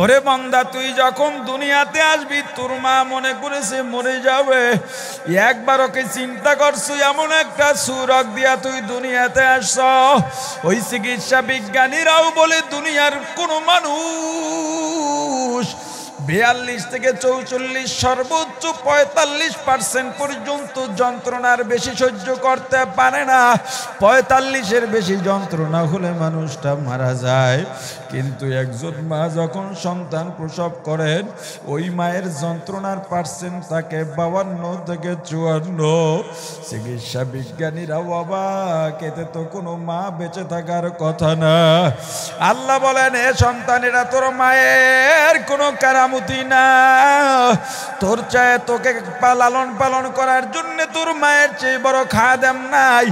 ওরে বান্দা, তুই যখন দুনিয়াতে আসবি তোর মা মনে করেছে মরে যাবে, একবার ওকে চিন্তা করছো এমন একটা সুরক দিয়া তুই দুনিয়াতে আসছ। ওই চিকিৎসা বিজ্ঞানীরাও বলে দুনিয়ার কোনো মানুষ 42 থেকে 44 সর্বোচ্চ 45% পর্যন্ত যন্ত্রণার বেশি সহ্য করতে পারে না। 45-এর বেশি যন্ত্রণা হলে মানুষটা মারা যায়। কিন্তু একজন মা যখন সন্তান প্রসব করেন, ওই মায়ের যন্ত্রণার পার্সেন্ট থাকে 52 থেকে 54। চিকিৎসা বিজ্ঞানীরা অবাক, এতে তো কোনো মা বেঁচে থাকার কথা না। আল্লাহ বলেন, এ সন্তানেরা তোর মায়ের কোনো কারামতি না, তোর চায় তোকে লালন পালন করার জন্য তোর মায়ের চেয়ে বড় খাদেম নাই।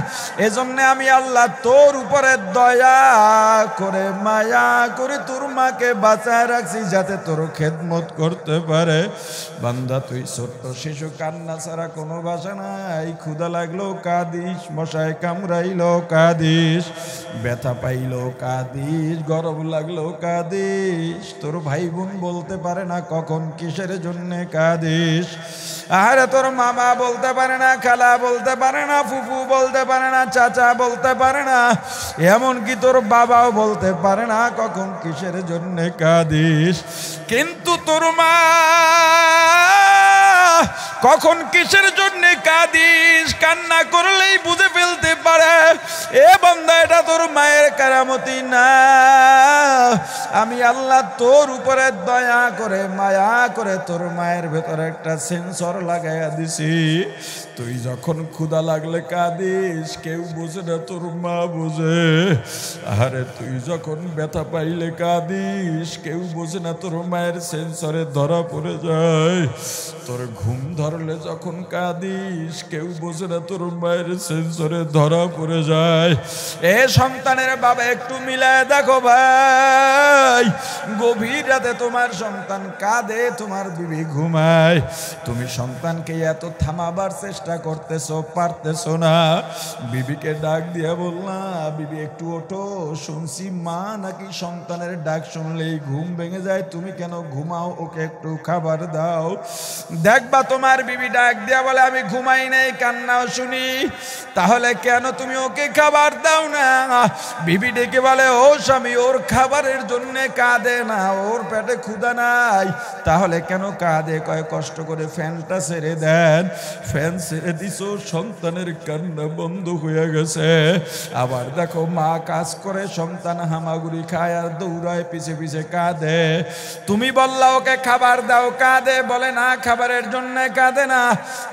এজন্য আমি আল্লাহ তোর উপরে দয়া করে মায়া করে তোর মাকে বাঁচায় রাখছি, যাতে তোর খেদমত করতে পারে। বান্দা, তুই ছোট্ট শিশু, কান্না ছাড়া কোনো ভাষা নাই। ক্ষুধা লাগলো কাঁদিস, মশায় কামড়াইলো কাঁদিস, ব্যথা পাইলো কাঁদিস, গরম লাগলো কাঁদিস। তোর ভাই বোন বলতে পারে না কখন কিসের জন্যে কাঁদিস। আরে তোর মামা বলতে পারে না, খালা বলতে পারে না, ফুফু বলতে পারে না, চাচা বলতে পারে না, এমনকি তোর বাবাও বলতে পারে না কখন কিসের জন্যে কাঁদিস। কিন্তু তোর মা কখন কিসের জন্য কাঁদিস কান্না করলেই বুঝে ফেলতে পারে। এ বান্দা, এটা তোর মায়ের কারামতি না। আমি আল্লাহ তোর উপরে দয়া করে মায়া করে তোর মায়ের ভেতরে একটা সেন্সর লাগাইয়া দিছি। তুই যখন ক্ষুধা লাগলে কাঁদিস, কেউ বোঝে না, তোর মা বোঝে। আরে তুই যখন ব্যথা পাইলে কাঁদিস, কেউ বোঝে না, তোর মায়ের সেন্সরে ধরা পড়ে যায়। তোর ঘুম ধরলে যখন কাঁদিস, কেউ বোঝে না, তোর মায়ের সেন্সরে ধরা পড়ে যায়। এ সন্তানের বাবা, একটু মিলায় দেখো ভাই, গভীর রাতে তোমার সন্তান কাঁদে, তোমার বিবি ঘুমায়, তুমি সন্তানকে এত থামাবার চেষ্টা করতেছো, পারতেছো না। বিবিকে ডাক দিয়া বললাম, বিবি একটু ওঠো, শুনছি মা নাকি সন্তানের ডাক শুনলেই ঘুম ভেঙে যায়, তুমি কেন ঘুমাও, ওকে একটু খাবার দাও। দেখবা তোমার বিবি ডাক দিয়া বলে, আমি ঘুমাই নাই, কান্নাও শুনি, তাহলে কেন তুমি ওকে খাবার দাও না? বিবি ডেকে বলে, ও স্বামী, ওর খাবারের জন্য কাঁদে না, ওর পেটে ক্ষুধা নাই, তাহলে কেন কাঁদে? কয়, কষ্ট করে ফ্যানটা ছেড়ে দেন। ফ্যান ছেড়ে দিছো, সন্তানের কান্না বন্ধ হয়ে গেছে। আবার দেখো, মা কাজ করে, সন্তান হামাগুড়ি খায় আর দৌড়ায় পিছে পিছে কাঁদে। তুমি বললা ওকে খাবার দাও, কাঁদে, বলে না খাবারের জন্য কাঁদে না,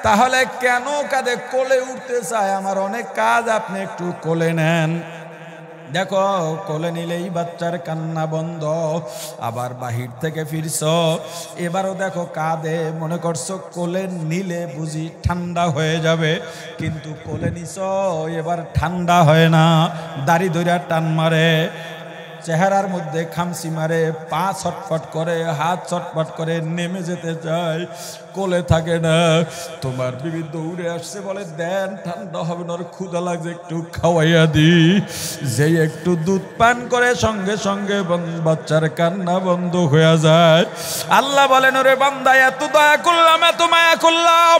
তাহলে কেন কাঁদে? কোলে উঠতে চায়, আমার অনেক কাজ, আপনি একটু কোলে নেন। দেখো, কোলে নিলেই বাচ্চার কান্না বন্ধ। আবার বাহির থেকে ফিরছ, এবারও দেখো কাঁদে, মনে করছো কোলে নিলে বুঝি ঠান্ডা হয়ে যাবে, কিন্তু কোলে নিছ, এবার ঠান্ডা হয় না, দাড়ি ধরে টান মারে, চেহারার মধ্যে খামসি মারে, পা ছটফট করে, হাত ছটফট করে, নেমে যেতে চায়, কোলে থাকে না। তোমার বিবি দৌড়ে আসছে, বলে, দেন, ঠান্ডা হবে না, ক্ষুধা লাগছে, একটু খাওয়াইয়া দি। যেই একটু দুধ পান করে, সঙ্গে সঙ্গে বাচ্চার কান্না বন্ধ হয়ে যায়। আল্লাহ বলেন, ওরে বান্দা, এত দয়া করলাম, এত মায়া করলাম,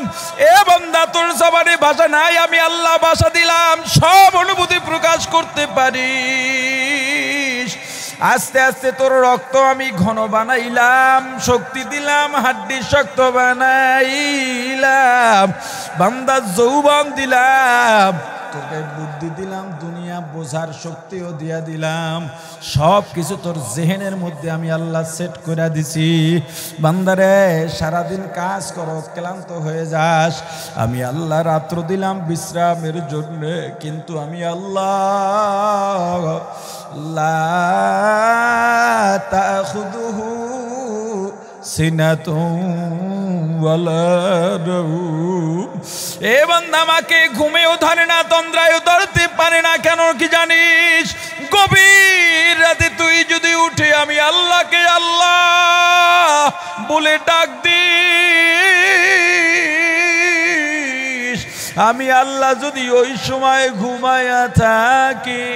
এ বান্দা তোর জবানে ভাষা নাই, আমি আল্লাহ ভাষা দিলাম, সব অনুভূতি প্রকাশ করতে পারি। আস্তে আস্তে তোর রক্ত আমি ঘন বানাইলাম, শক্তি দিলাম, হাড্ডি শক্ত বানাইলাম, বান্দা যৌবন দিলাম, তোকে বুদ্ধি দিলাম, দুনিয়া বোঝার শক্তিও দিয়া দিলাম, সব কিছু তোর জেহেনের মধ্যে আমি আল্লাহ সেট করে দিছি। বান্দারে, সারাদিন কাজ করো, ক্লান্ত হয়ে যাস, আমি আল্লাহ রাত্র দিলাম বিশ্রামের জন্য, কিন্তু আমি আল্লাহ লা তাখুযুহু সিনাতুন ওয়ালা নাওম। এ বান্দা, আমাকে ঘুমেও ধরে না, তন্দ্রায়ও ধরতে পারে না, কেন কি জানিস? গভীর রাতে তুই যদি উঠে আমি আল্লাহকে আল্লাহ বলে ডাক দিস, আমি আল্লাহ যদি ওই সময় ঘুমায়া থাকি,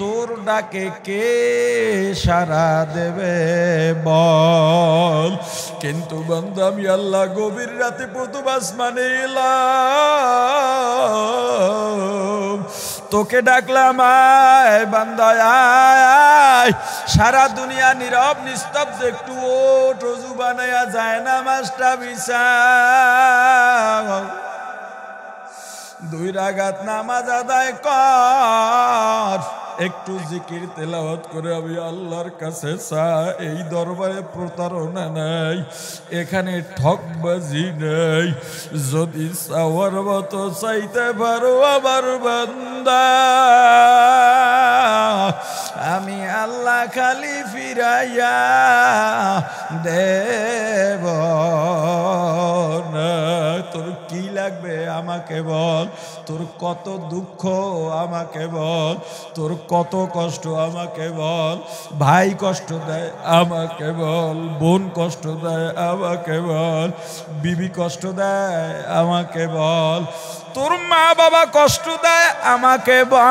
তোর ডাকে কে সাড়া দেবে বল। কিন্তু বান্দা আমি আল্লাহ গভীর রাতে প্রথম আসমানে এলাম, তোকে ডাকলাম আয় বান্দা আয়। সারা দুনিয়া নীরব নিস্তব্ধ, একটু ওঠ ওযু বানায়া যায় না মাসটা বিছা, 2 রাকাত নামাজ আদায় কর, একটু জিকির তেলাওয়াত করে আমি আল্লাহর কাছে চা। এই দরবারে প্রতারণা নাই, এখানে ঠকবাজি নাই। যদি চাওয়ার মতো চাইতে পারো আমার বান্দা, আমি আল্লাহ খালি ফিরাইয়া দেব না। তোর কি লাগবে আমাকে বল, তোর কত দুঃখ আমাকে বল, তোর কত কষ্ট আমাকে বল। ভাই কষ্ট দেয় আমাকে বল, বোন কষ্ট দেয় আমাকে বল, বিবি কষ্ট দেয় আমাকে বল, তোর মা বাবা কষ্ট দেয় আমাকে বল।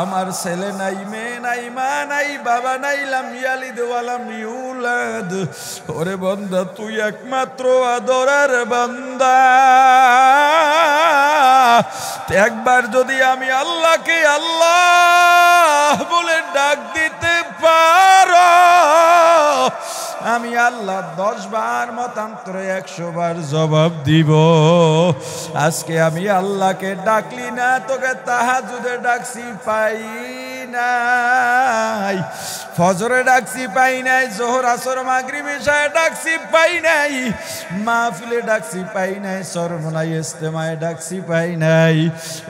আমার ছেলে নাই, মেয়ে নাই, মা নাই, বাবা নাই, লাম ইয়ালিদ ওয়ালাম ইউলাদ। ওরে বান্দা তুই একমাত্র আদরের বান্দা। একবার যদি আমি আল্লাহকে আল্লাহ বলে ডাক দিতে পারো, আমি আল্লাহ 10 বার মতান্তরে 100 বার জবাব দিব। আজকে আমি আল্লাহকে ডাকলি না, তোকে তাহাজ্জুদে ডাকছি পাই নাই, ফজরে ডাকছি পাই নাই, জোহর আসর মাগরিব ইশায় ডাকছি পাই নাই, মাহফিলে ডাকছি পাই নাই, সরমনায় ইজতেমায় ডাকছি পাই নাই।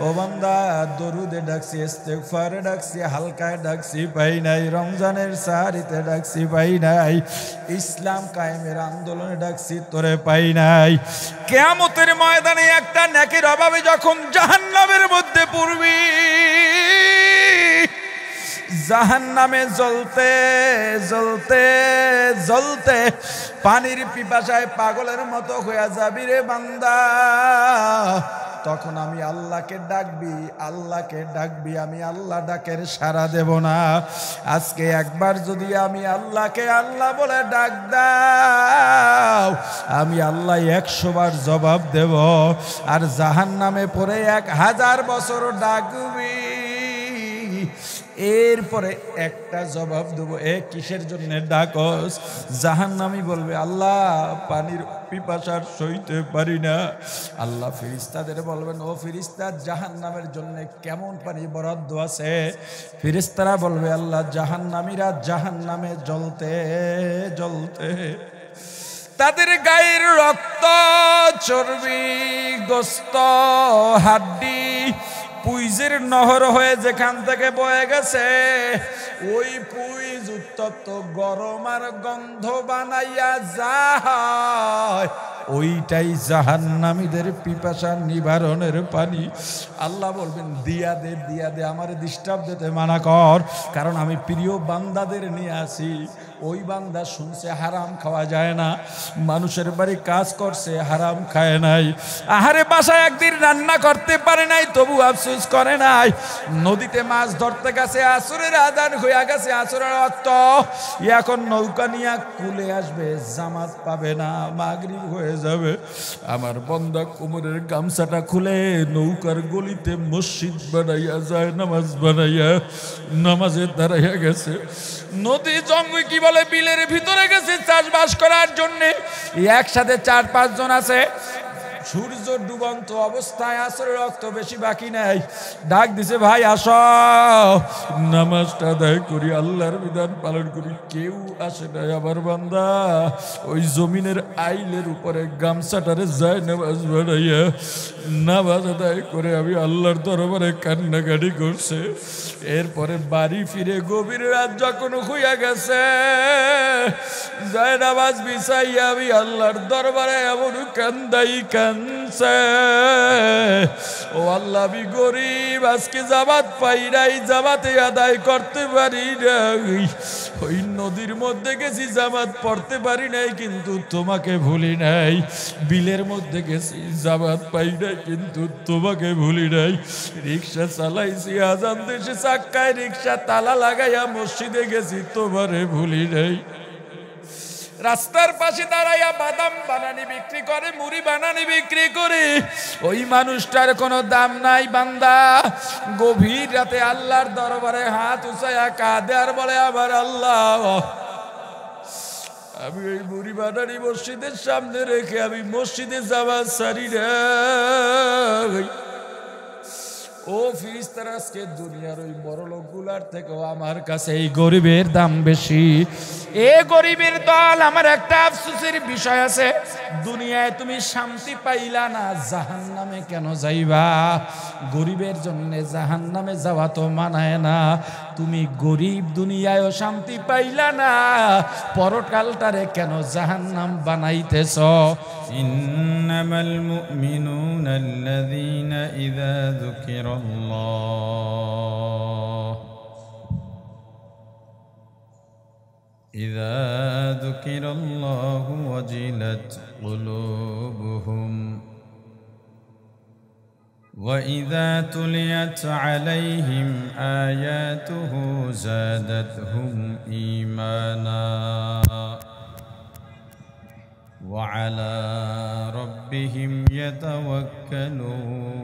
ও বান্দা দরুদে ডাকছি, ইস্তেগফারে ডাকছি, হালকায় ডাকছি পাই নাই, রমজানের সাহারিতে ডাকছি পাই নাই, ইসলাম কায়েমের আন্দোলনে ডাকছি তোরে পাই নাই। কিয়ামতের ময়দানে একটা নেকির অভাবে যখন জাহান্নামের মধ্যে পড়বি, জাহান্নামে জ্বলতে জ্বলতে জ্বলতে পানির পিপাসায় পাগলের মতো হয়ে যাবি রে বান্দা। তখন আমি আল্লাহকে ডাকবি, আল্লাহকে ডাকবি, আমি আল্লাহ ডাকের সাড়া দেব না। আজকে একবার যদি আমি আল্লাহকে আল্লাহ বলে ডাক দাও, আমি আল্লাহ 100 বার জবাব দেব। আর জাহান্নামে পড়ে 1000 বছর ডাকবি, এরপরে একটা জবাব দেবো, এ কিসের জন্য ডাকস? জাহান্নামী বলবে আল্লাহ পানির পিপাসার সইতে পারি না। আল্লাহ ফেরেশতাদের বলবেন, ও ফেরেশতা জাহান্নামের জন্য কেমন পানি বরাদ্দ আছে? ফেরেশতারা বলবে আল্লাহ জাহান্নামীরা জাহান্নামে জ্বলতে জ্বলতে তাদের গায়ের রক্ত, চর্বি, গোস্ত, হাড্ডি পুইজের নহর হয়ে যেখান থেকে বয়ে গেছে, ওই পুইজ উত্তপ্ত গরম আর গন্ধ বানাইয়া যায়, ওইটাই জাহান্নামীদের পিপাসা নিবারণের পানি। আল্লাহ বলবেন দিয়া দে, দিয়া দে, আমার ডিস্টার্ব দিতে মানা কর, কারণ আমি প্রিয় বান্দাদের নিয়ে আসি। ওই বান্দা শুনছে হারাম খাওয়া যায় না, মানুষের বাড়ি কাজ করছে হারাম খায় নাই, আহারে বাসায় একদিন রান্না করতে পারে নাই তবু আফসোস করে নাই, নদীতে মাছ ধরতে গেছে, আসরের আজান হয়ে গেছে, আসরের ওয়াক্ত, এখন নৌকা নিয়ে কুলে আসবে, জামাত পাবে না, মাগরিব হয়ে যাবে। আমার বান্দা কোমরের গামছাটা খুলে নৌকার গলিতে মসজিদ বানাইয়া যায়, নামাজ বানাইয়া নামাজে দাঁড়াইয়া গেছে। নদী জঙ্গল কি বলে, বিলের ভিতরে গেছে চাষবাস করার জন্যে, একসাথে 4-5 জন আছে। সূর্য ডুবন্ত অবস্থায়, আসরের রক্ত বেশি বাকি নাই, ডাক দিছে ভাই আসো নামাজটা আদায় করি, আল্লাহর বিধান পালন করি। কেউ আসে নাই। আমার বান্দা ওই জমিনের আইলের উপরে গামছাটারে যায় নামাজ বানাইয়া নামাজ আদায় করে আমি আল্লাহর দরবারে কান্নাকাটি করছে। এরপরে বাড়ি ফিরে গভীর রাত যখন হইয়া গেছে, যায় নামাজ বিছাইয়া আমি আল্লাহর দরবারে এমন কান্দাই জানছে ও আল্লাহ আমি গরিব আজকে জামাত পাই নাই জামাতে আদায় করতে পারি নাই ওই নদীর মধ্যে গেছি জামাত পড়তে পারি নাই কিন্তু তোমাকে ভুলি নাই বিলের মধ্যে গেছি জামাত পাই নাই কিন্তু তোমাকে ভুলি নাই রিক্সা চালাইছি আজান দেশে চাক্কায় রিক্সা তালা লাগাইয়া মসজিদে গেছি তোমারে ভুলি নাই রাস্তার পাশে দাঁড়াইয়া বাদাম বানানি বিক্রি করে মুড়ি বানানি বিক্রি করে ওই মানুষটার কোনো দাম নাই বান্দা গভীর রাতে আল্লাহর দরবারে হাত উঁচাইয়া কাঁদে আর বলে আবার আল্লাহ আমি ওই মুড়ি বানানি মসজিদের সামনে রেখে আমি মসজিদে যাওয়া সারি রে ও ফিরিস্তারা আজকে দুনিয়ার ওই বড় লোকগুলার থেকেও আমার কাছে এই গরিবের দাম বেশি এ গরিবের দল আমার একটা আফসোসের বিষয় আছে দুনিয়ায় তুমি শান্তি পাইলা না জাহান্নামে কেন যাইবা গরিবের জন্য জাহান্নামে যাওয়া তো মানায় না তুমি গরিব দুনিয়ায়ও শান্তি পাইলা না পরকালটারে কেন জাহান্নাম বানাইতেছ ইন্নামাল মুমিনুনা আল্লাযীনা ইযা যুকিরাল্লাহু ওয়াজিলাত কুলুবুহুম وإذا تليت عليهم آياته زادتهم إيمانا وعلى ربهم يتوكلون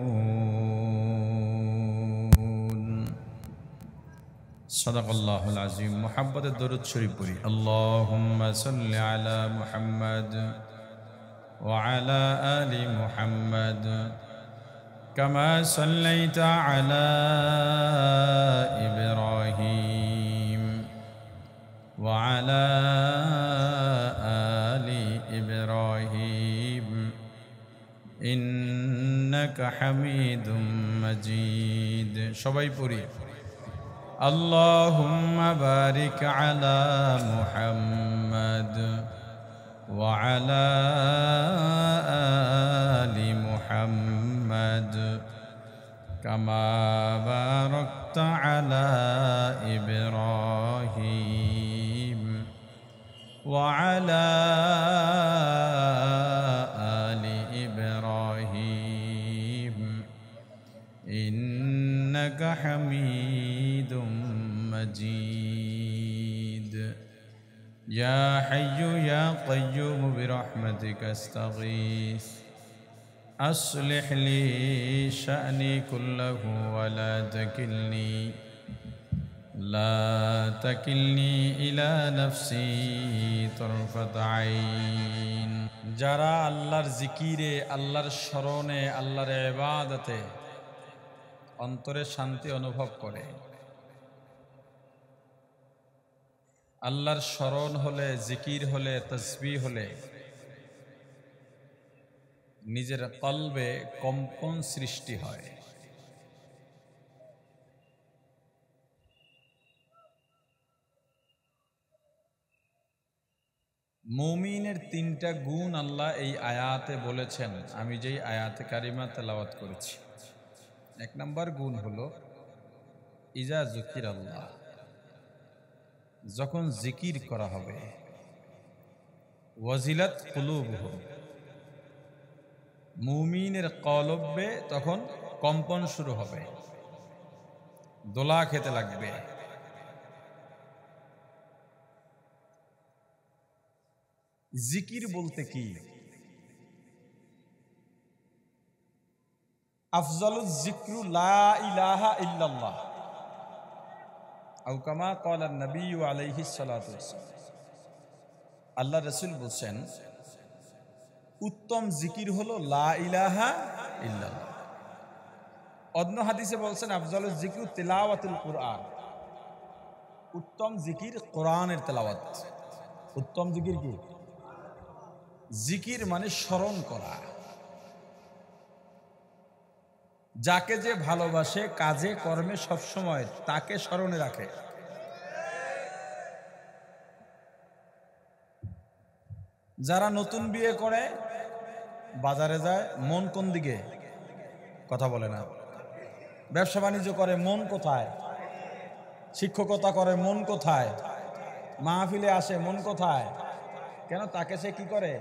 صدق الله العظيم محبت الدرود شريف بري اللهم صل على محمد وعلى آل محمد كما صليت على إبراهيم وعلى آل إبراهيم إنك حميد مجيد সবাই পড়ি اللهم بارك على محمد وعلى آل محمد كما باركت على إبراهيم وعلى آل إبراهيم إنك حميد مجيد يا حي يا قيوم برحمتك استغيث أصلح لي شأني كله ولا تكلني إلى نفسي طرفة عين যারা আল্লাহর জিকিরে আল্লাহর স্মরণে আল্লাহর ইবাদতে অন্তরে শান্তি অনুভব করে আল্লাহর স্মরণ হলে জিকির হলে তাসবিহ হলে নিজের কলবে কম্পন সৃষ্টি হয় মুমিনের তিনটা গুণ আল্লাহ এই আয়াতে বলেছেন আমি যেই আয়াতে কারিমা তেলাওয়াত করেছি এক নাম্বার গুণ হলো ইজা যুকির আল্লাহ যখন জিকির করা হবে ওয়াজিলাত কুলুবুহুম মুমিনের কলবে তখন কম্পন শুরু হবে দোলা খেতে লাগবে জিকির বলতে কি আফজালুজ যিকরু লা ইলাহা ইল্লাল্লাহ আও কামা ক্বালা নবী আলাইহিস সালাতু ওয়াসসালাম আল্লাহ রাসূল বলেন উত্তম জিকির হলো লা ইলাহা ইল্লাল্লাহ অন্য হাদিসে বলেন আফজালুজ যিকরু তিলাওয়াতুল কুরআন উত্তম জিকির কোরআনের তেলাওয়াত উত্তম জিকির কি জিকির মানে স্মরণ করা যাকে যে ভালোবাসে কাজে কর্মে সব সময় তাকে স্মরণে রাখে যারা নতুন বিয়ে করে বাজারে যায় মন কোন দিকে? কথা বলে না। ব্যবসা বাণিজ্য করে মন কোথায়? শিক্ষকতা করে মন কোথায়? মাহফিলে আসে মন কোথায়? কেন তাকে সে কি করে?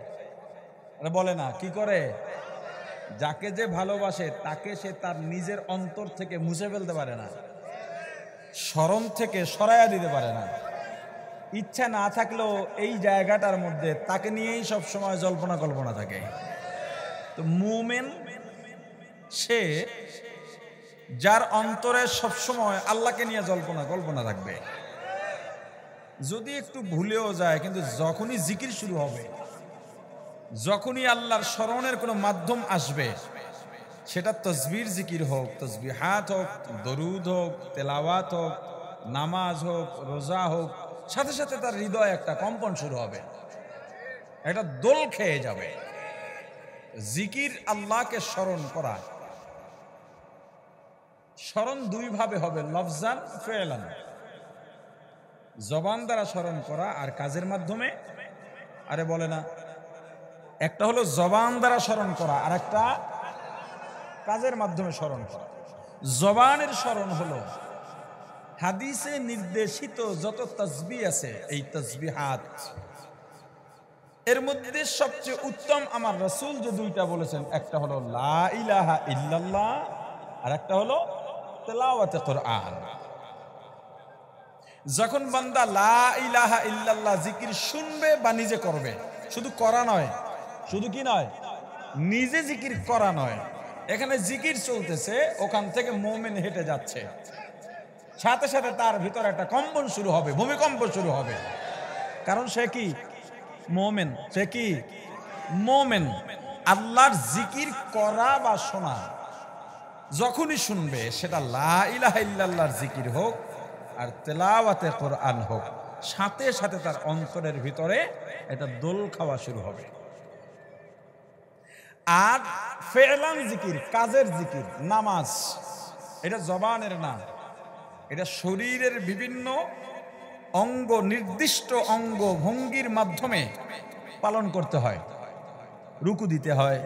বলে না কি করে? যাকে যে ভালোবাসে তাকে সে তার নিজের অন্তর থেকে মুছে ফেলতে পারে না, স্মরণ থেকে সরাইয়া দিতে পারে না। ইচ্ছা না থাকলেও এই জায়গাটার মধ্যে তাকে নিয়েই সব সময় জল্পনা কল্পনা থাকে। তো মুমিন সে যার অন্তরে সব সময় আল্লাহকে নিয়ে জল্পনা কল্পনা থাকবে। যদি একটু ভুলেও যায়, কিন্তু যখনই জিকির শুরু হবে, যখনই আল্লাহর স্মরণের কোনো মাধ্যম আসবে, সেটা তসবির জিকির হোক, তসবিহাত হোক, দরুদ হোক, তেলাওয়াত হোক, নামাজ হোক, রোজা হোক, সাথে সাথে তার হৃদয়ে একটা কম্পন শুরু হবে, একটা দোল খেয়ে যাবে। জিকির আল্লাহকে স্মরণ করা। স্মরণ দুই ভাবে হবে, লফজান ফেলান। জবান দ্বারা স্মরণ করা আর কাজের মাধ্যমে। আরে বলে না, একটা হলো জবান দ্বারা স্মরণ করা আর একটা কাজের মাধ্যমে স্মরণ করা। জবানের স্মরণ হলো হাদিসে নির্দেশিত যত তাসবিহ আছে, এই তাসবিহাত এর মধ্যে সবচেয়ে উত্তম আমার রাসূল যে দুইটা বলেছেন, একটা হলো লা ইলাহা ইল্লাল্লাহ আর একটা হলো তেলাওয়াতে কোরআন। যখন বান্দা লা ইলাহা ইল্লাল্লাহ জিকির শুনবে বা নিজে করবে, শুধু করা নয়, শুধু কি নয়, নিজে জিকির করা নয়, এখানে জিকির চলতেছে, ওখান থেকে মুমিন হেঁটে যাচ্ছে, সাথে সাথে তার ভিতরে একটা কম্পন শুরু হবে, ভূমিকম্প শুরু হবে। কারণ সে কি মুমিন, সে কি মুমিন। আল্লাহর জিকির করা বা শোনা যখনই শুনবে, সেটা লা ইলাহা ইল্লাল্লাহর জিকির হোক আর তেলাওয়াতে কোরআন হোক, সাথে সাথে তার অন্তরের ভিতরে এটা দোল খাওয়া শুরু হবে। আর ফেলান জিকির, কাজের জিকির, নামাজ, এটা জবানের না, এটা শরীরের বিভিন্ন অঙ্গ, নির্দিষ্ট অঙ্গ ভঙ্গির মাধ্যমে পালন করতে হয়। রুকু দিতে হয়,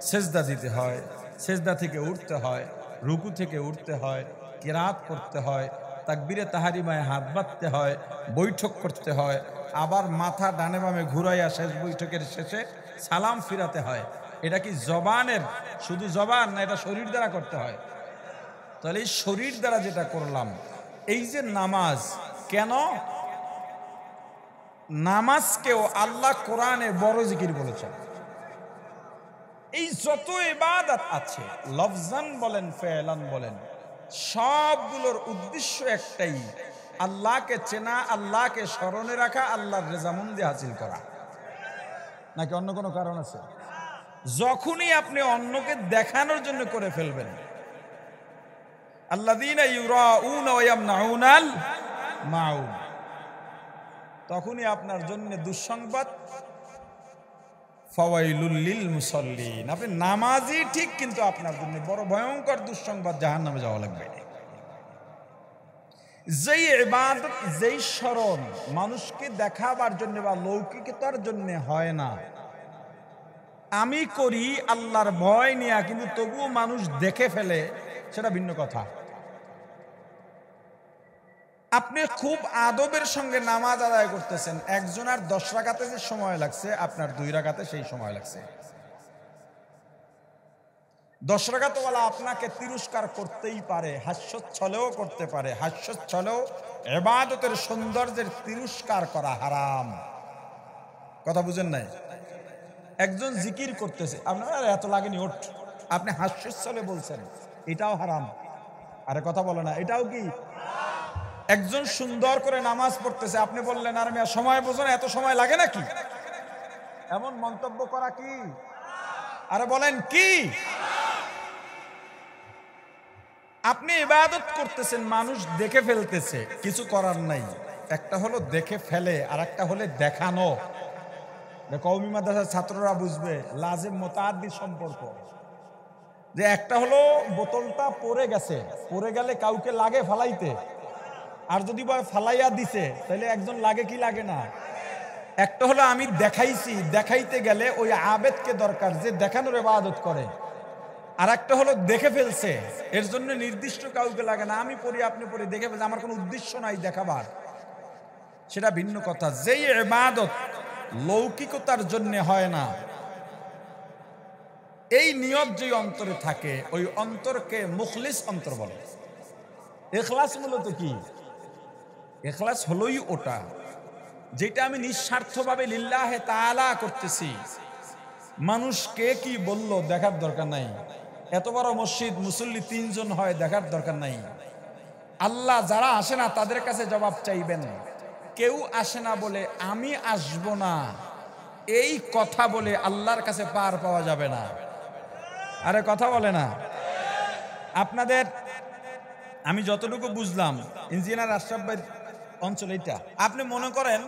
সেজদা দিতে হয়, সেজদা থেকে উঠতে হয়, রুকু থেকে উঠতে হয়, কিরাত করতে হয়, তাকবীরে তাহারিমায় হাত বাঁধতে হয়, বৈঠক করতে হয়, আবার মাথা ডানে বামে ঘুরাইয়া শেষ বৈঠকের শেষে সালাম ফিরাতে হয়। এটা কি জবানের শুধু জবান না, এটা শরীর দ্বারা করতে হয়। তাহলে এই শরীর দ্বারা যেটা করলাম, এই যে নামাজ, কেন নামাজকেও আল্লাহ কোরআনে বড় জিকির বলেছেন। এই যত ইবাদত আছে, লফজান বলেন ফেলান বলেন, সবগুলোর উদ্দেশ্য একটাই, আল্লাহকে চেনা, আল্লাহকে স্মরণে রাখা, আল্লাহর রেজামন্দি হাসিল করা। নাকি অন্য কোনো কারণ আছে? যখনই আপনি অন্যকে দেখানোর জন্য করে ফেলবেন, আল্লাযীনা ইউরাউনা ওয়া ইয়ামনাউনাল মাউন, তখনই আপনার জন্য দুঃসংবাদ, ফাওয়াইলুল লিল মুসাল্লিন। আপনি নামাজি ঠিক, কিন্তু আপনার জন্য বড় ভয়ঙ্কর দুঃসংবাদ, জাহান্নামে যাওয়া লাগবে। যেই ইবাদত, যেই স্মরণ মানুষকে দেখাবার জন্য বা লৌকিকতার জন্য হয় না, আমি করি আল্লাহর ভয় নিয়ে, কিন্তু তবুও মানুষ দেখে ফেলে, সেটা ভিন্ন কথা। আপনি খুব আদবের সঙ্গে নামাজ আদায় করতেছেন, একজনের 10 রাকাতে যে সময় লাগছে, আপনার 2 রাকাতে সেই সময় লাগছে। 10 রাকাতওয়ালা আপনাকে তিরস্কার করতেই পারে, হাস্যচ্ছলেও করতে পারে, হাস্যচ্ছলেও ইবাদতের সৌন্দর্যের তিরস্কার করা হারাম। কথা বুঝেন নাই? একজন জিকির করতেছে, আপনার এত লাগেনি ওঠ, আপনি হাস্যচ্ছলে বলছেন, এটাও হারাম। আরে কথা বলে না, এটাও কি? একজন সুন্দর করে নামাজ পড়তেছে, আপনি বললেন আর মিয়া সময় বোঝো না, এত সময় লাগে নাকি? এমন মন্তব্য করা কি? আরে বলেন কি? আপনি ইবাদত করতেছেন, মানুষ দেখে ফেলতেছে, কিছু করার নাই। একটা হলো দেখে ফেলে, আর একটা হলে দেখানো। কওমি মাদ্রাসার ছাত্ররা বুঝবে লাজিম মুতাআদ্দি সম্পর্ক। যে একটা হলো বোতলটা পড়ে গেছে, পড়ে গেলে কাউকে লাগে ফালাইতে, আর যদি বয় ফালাইয়া দিছে, তাহলে একজন লাগে কি লাগে না? একটা হলো আমি দেখাইছি, দেখাইতে গেলে ওই আবেদকে দরকার যে দেখানোর ইবাদত করে। আর একটা হলো দেখে ফেলছে, এর জন্য নির্দিষ্ট কাউকে লাগে না, আমি পড়ি আপনি পড়ি দেখে ফেলছে, আমার কোনো উদ্দেশ্য নাই দেখাবার, সেটা ভিন্ন কথা। যেই ইবাদত লৌকিকতার জন্য হয় না, এই নিয়ত যেই অন্তরে থাকে ওই অন্তরকে মুখলিস অন্তর বলে। ইখলাস মূলত কি? ইখলাস হলোই ওটা যেটা আমি নিঃস্বার্থভাবে লিল্লাহে তাআলা করতেছি। মানুষ কে কি বলল দেখার দরকার নাই, এত বড় মসজিদ মুসল্লি 3 জন হয় দেখার দরকার নাই। আল্লাহ যারা আসে না তাদের কাছে জবাব চাইবেন। কেউ আসে না বলে আমি আসব না, এই কথা বলে আল্লাহর কাছে পার পাওয়া যাবে না। আরে কথা বলে না আপনাদের। আমি যতটুকু বুঝলাম ইঞ্জিনিয়ার আশরাফ ভাই অঞ্চল এটা, আপনি মনে করেন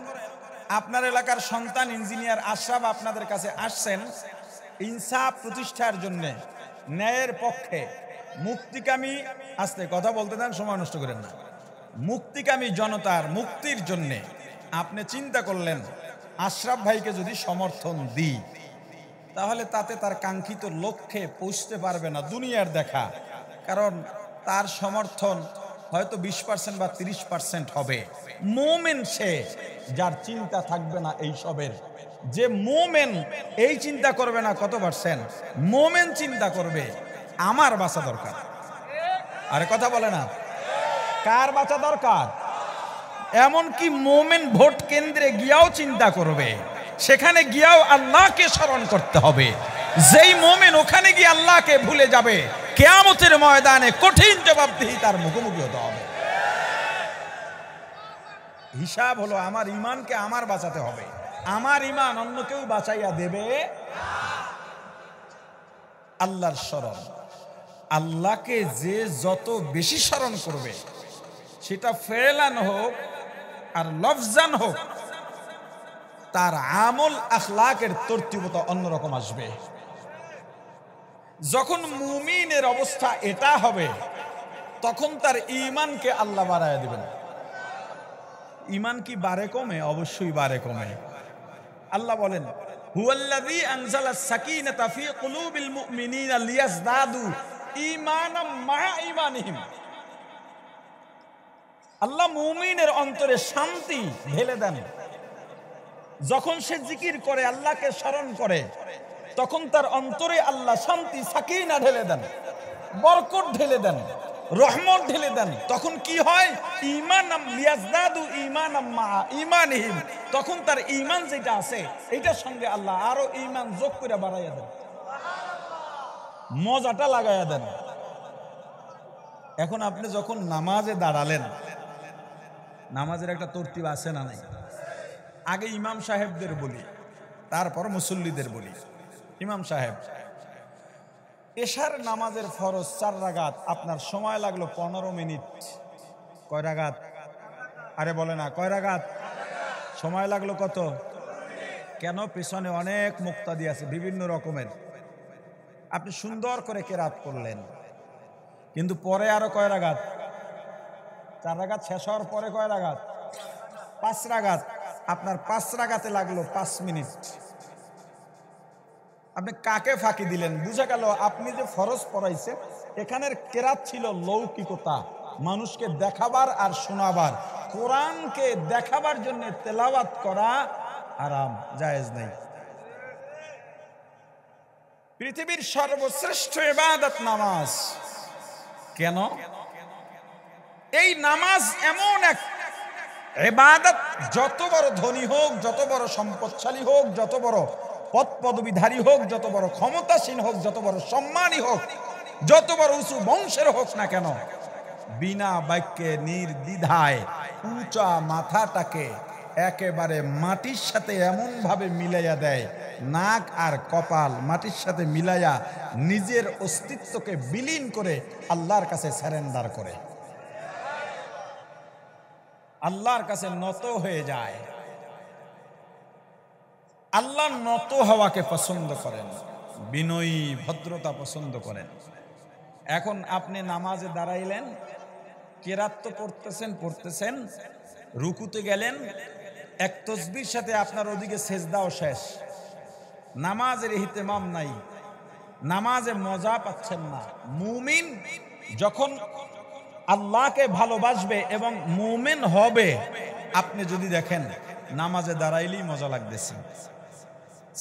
আপনার এলাকার সন্তান ইঞ্জিনিয়ার আশরাফ আপনাদের কাছে আসছেন ইনসাফ প্রতিষ্ঠার জন্য, ন্যায়ের পক্ষে, মুক্তিকামী, আস্তে কথা বলতে দেন, সময় নষ্ট করেন না, মুক্তিকামী জনতার মুক্তির জন্য আপনি চিন্তা করলেন আশরাফ ভাইকে যদি সমর্থন দিই তাহলে তাতে তার কাঙ্ক্ষিত লক্ষ্যে পৌঁছতে পারবে না দুনিয়ার দেখা, কারণ তার সমর্থন হয়তো 20% বা 30% হবে। মুমিন সে যার চিন্তা থাকবে না এই সবের, যে মুমিন এই চিন্তা করবে না কত পার্সেন্ট, মুমিন চিন্তা করবে আমার বাঁচা দরকার। আরে কথা বলে না, কার বাঁচা দরকার? এমনকি মুমিন ভোট কেন্দ্রে গিয়াও চিন্তা করবে, সেখানে গিয়াও আল্লাহকে স্মরণ করতে হবে। যেই মুমিন ওখানে গিয়ে আল্লাহকে ভুলে যাবে, কিয়ামতের ময়দানে কঠিন জবাবদিহি তার মুখোমুখি হতে হবে। হিসাব হলো আমার ঈমানকে আমার বাঁচাতে হবে, আমার ঈমান অন্য কেউ বাঁচাইয়া দেবে। আল্লাহর স্মরণ, আল্লাহকে যে যত বেশি স্মরণ করবে সেটা ফেলান হোক আর লফজান হোক, তার আমল আখলাকের তরতিবতা অন্যরকম আসবে। যখন মুমিনের অবস্থা এটা হবে তখন তার ঈমানকে আল্লাহ বাড়ায় দিবেন। ঈমান কি বাড়ে কমে? অবশ্যই বাড়ে কমে। আল্লাহ বলেন হুয়াল্লাযী আনজালাস সাকিনাতা ফী কুলুবিল মুমিনিনা লিয়াজদাদু ঈমানাম মা ঈমানিহিম। আল্লাহ মুমিনের অন্তরে শান্তি ঢেলে দেন। যখন সে জিকির করে, আল্লাহকে স্মরণ করে, তখন তার অন্তরে আল্লাহ শান্তি সাকিনা ঢেলে দেন, বরকত ঢেলে দেন, রহমত ঢেলে দেন। তখন কি হয়? ঈমানাম লিয়াজদাদু ঈমানাম মা ঈমানিহিম। তখন তার ঈমান যেটা আছে এটার সঙ্গে আল্লাহ আরো ঈমান যোগ করে বাড়াইয়া দেন, মজাটা লাগাইয়া দেন। এখন আপনি যখন নামাজে দাঁড়ালেন, নামাজের একটা তরতিব আছে না নাই? আগে ইমাম সাহেবদের বলি, তারপর মুসল্লিদের বলি। ইমাম সাহেব, এশার নামাজের ফরজ 4 রাকাত, আপনার সময় লাগলো 15 মিনিট। কয় রাকাত? আরে বলে না, কয় রাকাত? সময় লাগলো কত? কেন? পেছনে অনেক মুক্তাদি আছে বিভিন্ন রকমের, আপনি সুন্দর করে কেরাত করলেন, কিন্তু পরে আরো কয় রাকাত? 4 রাকাত শেষ হওয়ার পরে কয় রাকাত? 5 রাকাত। আপনার 5 রাকাতে লাগলো 5 মিনিট। আপনি কাকে ফাঁকি দিলেন? বুঝা গেল আপনি যে ফরজ পড়াইছেন এখানের কেরাত ছিল লৌকিকতা, মানুষকে দেখাবার আর শোনাবার। কোরআনকে দেখাবার জন্য তেলাওয়াত করা হারাম, জায়েজ নাই। পৃথিবীর সর্বশ্রেষ্ঠ ইবাদত নামাজ। কেন? এই নামাজ এমন এক ইবাদত, যত বড় ধনী হোক, যত বড় সম্পদশালী হোক, যত বড় পদ পদবিধারী হোক, যত বড় ক্ষমতাসীন হোক, যত বড় সম্মানী হোক, যত বড় উঁচু বংশের হোক না কেন, বিনা বাক্যে নির্দ্বিধায় উঁচা মাথাটাকে একেবারে মাটির সাথে এমন ভাবে মিলাইয়া দেয়, নাক আর কপাল মাটির সাথে মিলাইয়া নিজের অস্তিত্বকে বিলীন করে আল্লাহর কাছে সারেন্ডার করে, আল্লাহর কাছে নত হয়ে যায়। আল্লাহ নত হওয়াকে পছন্দ করেন, বিনয়ী ভদ্রতা পছন্দ করেন। এখন আপনি নামাজে দাঁড়াইলেন, কেরাত তো পড়তেছেন, রুকুতে গেলেন, এক তসবির সাথে আপনার ওদিকে সেজদাও শেষ, নামাজের ইহতিমাম নাই, নামাজে মজা পাচ্ছেন না। মুমিন যখন আল্লাহকে ভালোবাসবে এবং মুমিন হবে, আপনি যদি দেখেন নামাজে দাঁড়াইলেই মজা লাগতেছে,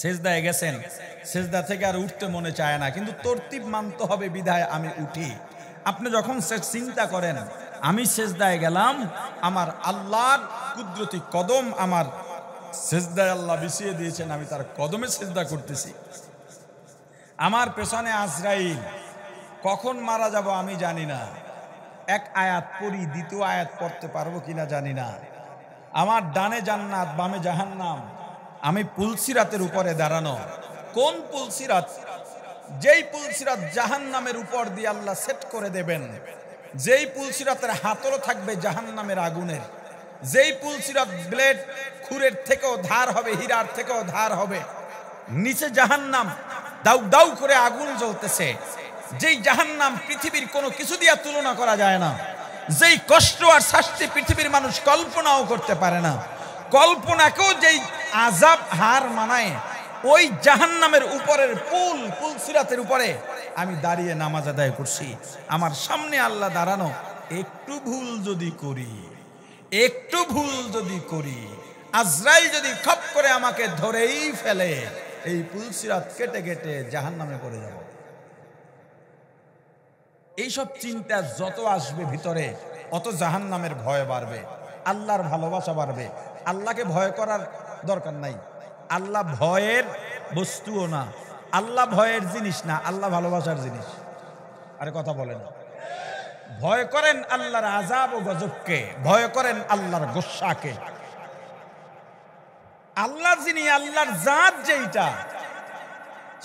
সেজদায় গেছেন, সেজদা থেকে আর উঠতে মনে চায় না, কিন্তু তরতিব মানতে হবে বিধায় আমি উঠি। আপনি যখন চিন্তা করেন আমি সেজদায় গেলাম, আমার আল্লাহর কুদরতি কদম আমার সেজদায় আল্লাহ বিছিয়ে দিয়েছেন, আমি তার কদমে সেজদা করতেছি। আমার পেছনে আজরাইল, কখন মারা যাব আমি জানি না, এক আয়াত পড়ি, দ্বিতীয় আয়াত পড়তে পারবো কিনা জানি না। আমার ডানে জান্নাত, বামে জাহান্নাম, আমি পুলসিরাতের উপরে দাঁড়ানো। কোন পুলসিরাত? যেই পুলসিরাত জাহান্নামের উপর দিয়ে আল্লাহ সেট করে দেবেন, যেই পুলসিরাতের হাতল থাকবে জাহান্নামের আগুনের, যেই পুলসিরাত ব্লেড খুরের থেকেও ধার হবে, হীরার থেকেও ধার হবে, নিচে জাহান্নাম দাউ দাউ করে আগুন জ্বলতেছে, যেই জাহান্নাম পৃথিবীর কোনো কিছু দিয়ে তুলনা করা যায় না, যেই কষ্ট আর শাস্তি পৃথিবীর মানুষ কল্পনাও করতে পারে না, কল্পনাকেও যেই আযাব হার মানায়, ওই জাহান্নামের উপরের পুলসিরাতের উপরে আমি দাঁড়িয়ে নামাজ আদায় করছি। আমার সামনে আল্লাহ দাঁড়ানো, একটু ভুল যদি করি, আজরাইল যদি খপ করে আমাকে ধরেই ফেলে, এই পুলসিরাত কেটে কেটে জাহান্নামে পড়ে যাব। এইসব চিন্তা যত আসবে ভিতরে, অত জাহান্নামের ভয় বাড়বে, আল্লাহর ভালোবাসা বাড়বে। আল্লাহকে ভয় করার দরকার নাই, আল্লাহ ভয়ের বস্তুও না, আল্লাহ ভয়ের জিনিস না, আল্লাহ ভালোবাসার জিনিস। আরে কথা বলেন, ভয় করেন আল্লাহর আযাব ও গজবকে, ভয় করেন আল্লাহর গোসাকে। আল্লাহ যিনি, আল্লাহর জাত যেইটা,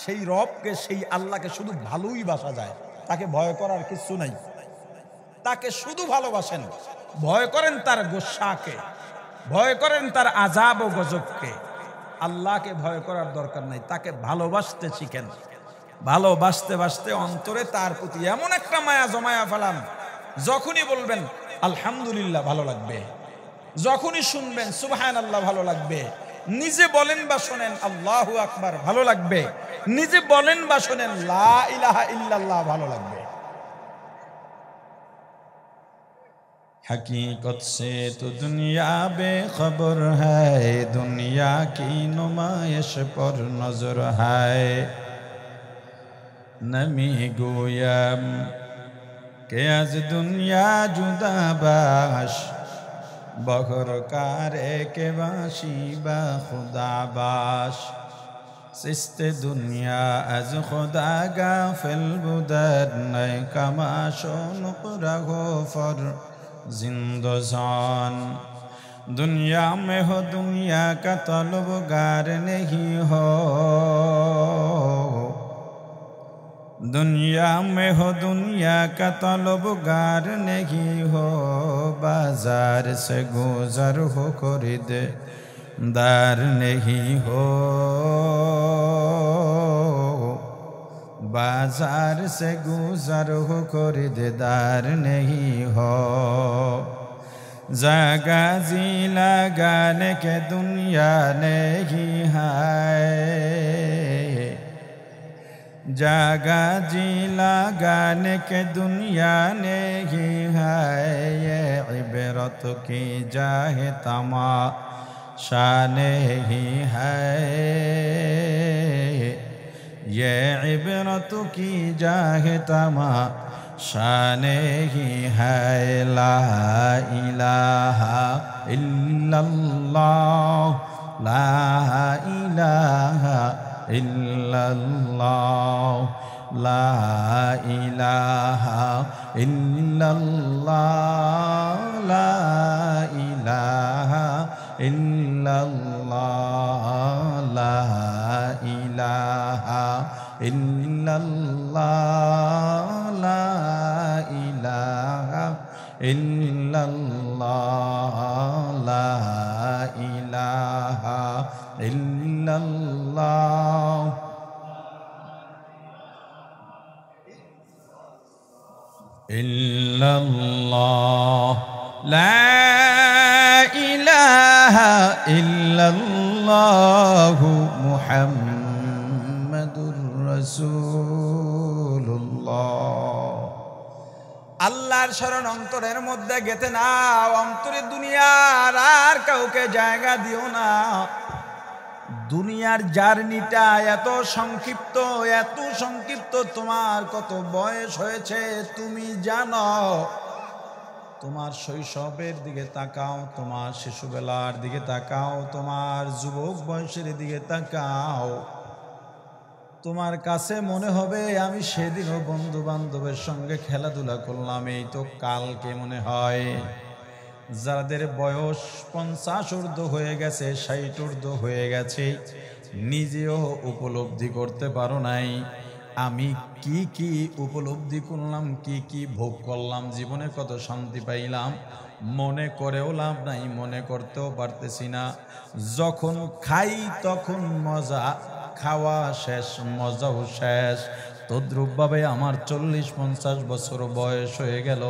সেই রবকে, সেই আল্লাহকে শুধু ভালোই বাসা যায়, তাকে ভয় করার কিছু নাই, তাকে শুধু ভালোবাসেন। ভয় করেন তার গোসাকে, ভয় করেন তার আযাব ও গজবকে। আল্লাহকে ভয় করার দরকার নাই, তাকে ভালোবাসতে শিখেন। ভালোবাসতে বাসতে অন্তরে তার প্রতি এমন একটা মায়া জমায়া ফেলান, যখনই বলবেন আলহামদুলিল্লাহ ভালো লাগবে, যখনই শুনবেন সুবহানাল্লাহ ভালো লাগবে, নিজে বলেন বা শোনেন আল্লাহু আকবার ভালো লাগবে, নিজে বলেন বা শোনেন লা ইলাহা ইল্লাল্লাহ ভালো লাগবে। हकीकत से तो दुनिया बेखबर है, दुनिया की नुमाइश पर नजर है। नमी गोयम के आज दुनिया जुदा बाश, बखर कारे के बाशी बा खुदा बाश। सिस्ते दुनिया आज खुदा गाफिल बुदर, नए कमाशो नुकरा हो फर जिंदजान। दुनिया में हो दुनिया का तलबगार नहीं हो, दुनिया में हो दुनिया का तलबगार नहीं हो। बाजार से गुजर हो खरीददार नहीं हो, बाजार से गुजर हो खरीददार नहीं हो। जगह जी लगाने के दुनिया नहीं है, जगह जी लगाने के दुनिया नहीं है। ये इबरत की जाहे तमाशा नहीं है, ये इबरत की जाहे तमाशा नहीं है। ला इलाहा इल्लल्लाह, ला इलाहा इल्लल्लाह, ला इलाहा इल्लल्लाह, ला इलाहा इल्लल्लाह, ला इलाहा इल्लल्लाह, ला इलाहा इल्लल्लाह, ला इलाहा इल्लल्लाह। इल्लल्लाह, ला इलाहा ইল্লাল্লাহু মুহাম্মাদুর রাসূলুল্লাহ। আল্লাহর শরণ অন্তরের মধ্যে গেঁথে নাও, অন্তরে দুনিয়ার আর কাউকে জায়গা দিও না। দুনিয়ার জার্নিটা এত সংক্ষিপ্ত, এত সংক্ষিপ্ত। তোমার কত বয়স হয়েছে তুমি জানো? তোমার শৈশবের দিকে তাকাও, তোমার শিশুবেলার দিকে তাকাও, তোমার যুবক বয়সের দিকে তাকাও। তোমার কাছে মনে হবে আমি সেদিনও বন্ধু বান্ধবের সঙ্গে খেলাধুলা করলাম, এই তো কালকে মনে হয়। যাদের বয়স 50 ঊর্ধ্ব হয়ে গেছে, 60 ঊর্ধ্ব হয়ে গেছে, নিজেও উপলব্ধি করতে পারো নাই আমি কি কি উপলব্ধি করলাম, কি কি ভোগ করলাম, জীবনে কত শান্তি পাইলাম। মনে করেও লাভ নাই, মনে করতেও পারতেছি না। যখন খাই তখন মজা, খাওয়া শেষ মজাও শেষ। তদ্রূপভাবে আমার 40-50 বছর বয়স হয়ে গেল,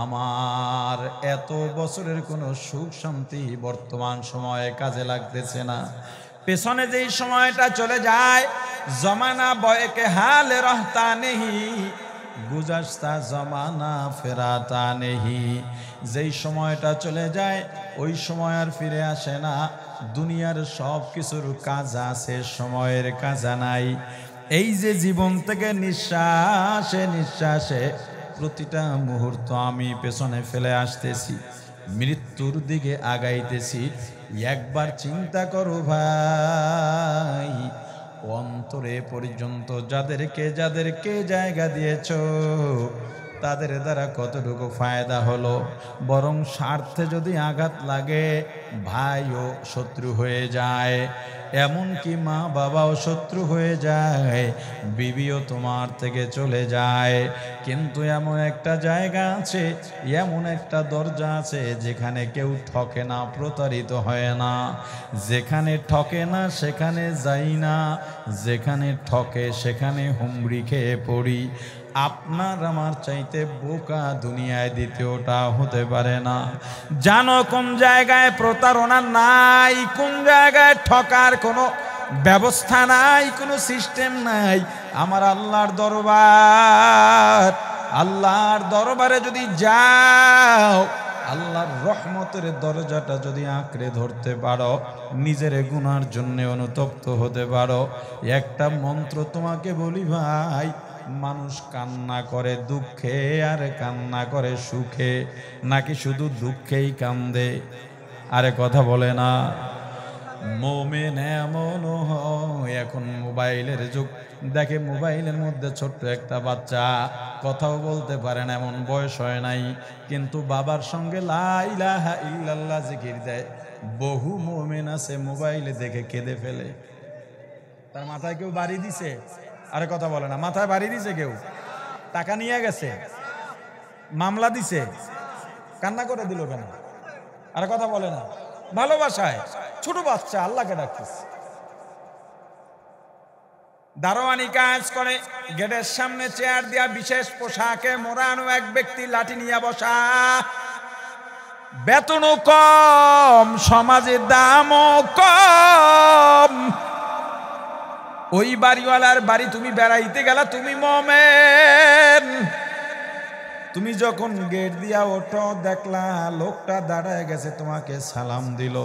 আমার এত বছরের কোনো সুখ শান্তি বর্তমান সময়ে কাজে লাগতেছে না। পেছনে যেই সময়টা চলে যায়, জমানা বয়কে হাল রহতা নেহি, গুজাস্তা জমানা ফেরাতা নেহি। যেই সময়টা চলে যায় ওই সময় আর ফিরে আসে না। দুনিয়ার সব কিছুর কাজ আছে, সময়ের কাজা নাই। এই যে জীবন থেকে নিঃশ্বাসে নিঃশ্বাসে প্রতিটা মুহূর্ত আমি পেছনে ফেলে আসতেছি, মৃত্যুর দিকে আগাইতেছি। একবার চিন্তা করো ভাই, অন্তরে পর্যন্ত যাদেরকে যাদেরকে জায়গা দিয়েছ তাদের দ্বারা কতটুকু ফায়দা হলো। বরং স্বার্থে যদি আঘাত লাগে ভাইও শত্রু হয়ে যায়, এমনকি মা বাবাও শত্রু হয়ে যায়, বিবিও তোমার থেকে চলে যায়। কিন্তু এমন একটা জায়গা আছে, এমন একটা দরজা আছে যেখানে কেউ ঠকে না, প্রতারিত হয় না। যেখানে ঠকে না সেখানে যাই না, যেখানে ঠকে সেখানে হুমড়ি খেয়ে পড়ি। আপনার আমার চাইতে বোকা দুনিয়ায় দ্বিতীয়টা হতে পারে না। জানো কোন জায়গায় প্রতারণা নাই, কোন জায়গায় ঠকার কোনো ব্যবস্থা নাই, কোনো সিস্টেম নাই। আমার আল্লাহর দরবার, আল্লাহর দরবারে যদি যাও, আল্লাহর রহমতের দরজাটা যদি আঁকড়ে ধরতে পারো, নিজের গুনার জন্য অনুতপ্ত হতে পারো। একটা মন্ত্র তোমাকে বলি ভাই, মানুষ কান্না করে দুঃখে আর কান্না করে সুখে, নাকি শুধু দুঃখেই কান্দে? আরে কথা বলে না। মোমেন এমন হয়, এখন মোবাইলের যুগ, দেখে মোবাইলের মধ্যে ছোট্ট একটা বাচ্চা কথাও বলতে পারে না, এমন বয়স হয় নাই, কিন্তু বাবার সঙ্গে লা ইলাহা ইল্লাল্লাহ জিকির দেয়। বহু মোমেন আছে মোবাইলে দেখে কেঁদে ফেলে। তার মাথায় কেউ বাড়ি দিছে? আরে কথা বলে না। মাথায় বাড়ি দিছে কেউ? টাকা নিয়ে গেছে? মামলা দিছে? কান্না করে দিল কেন? আরে কথা বলে না। ভালোবাসায় ছোট বাচ্চা আল্লাহকে ডাকতেছে, দারোয়ানি কাজ করে, গেটের সামনে চেয়ার দিয়া বিশেষ পোশাকে মোড়ানো এক ব্যক্তি লাঠি নিয়ে বসা। বেতনও কম, সমাজের দামও কম। ওই বাড়িওয়ালার বাড়ি তুমি বেড়াইতে গেলা, তুমি মোমেন। তুমি যখন গেট দিয়া ওঠো, দেখলা লোকটা দাঁড়ায় গেছে, তোমাকে সালাম দিল।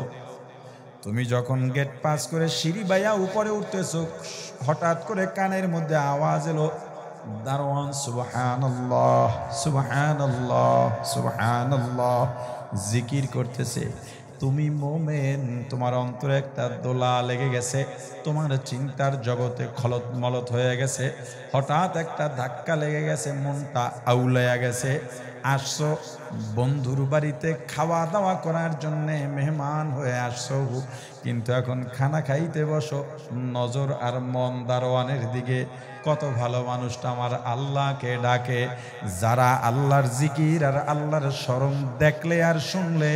তুমি যখন গেট পাস করে সিঁড়ি বাইয়া উপরে উঠতেছো, হঠাৎ করে কানের মধ্যে আওয়াজ এলো, দারোয়ান সুবহানাল্লাহ সুবহানাল্লাহ সুবহানাল্লাহ জিকির করতেছে। তুমি মোমেন, তোমার অন্তরে একটা দোলা লেগে গেছে, তোমার চিন্তার জগতে খলত মলত হয়ে গেছে, হঠাৎ একটা ধাক্কা লেগে গেছে, মনটা আউলাইয়া গেছে। আসছো বন্ধুর বাড়িতে খাওয়া দাওয়া করার জন্যে, মেহমান হয়ে আসছো, কিন্তু এখন খানা খাইতে বসো, নজর আর মন দারোয়ানের দিকে। কত ভালো মানুষটা আমার আল্লাহকে ডাকে। যারা আল্লাহর জিকির আর আল্লাহর শরণ দেখলে আর শুনলে,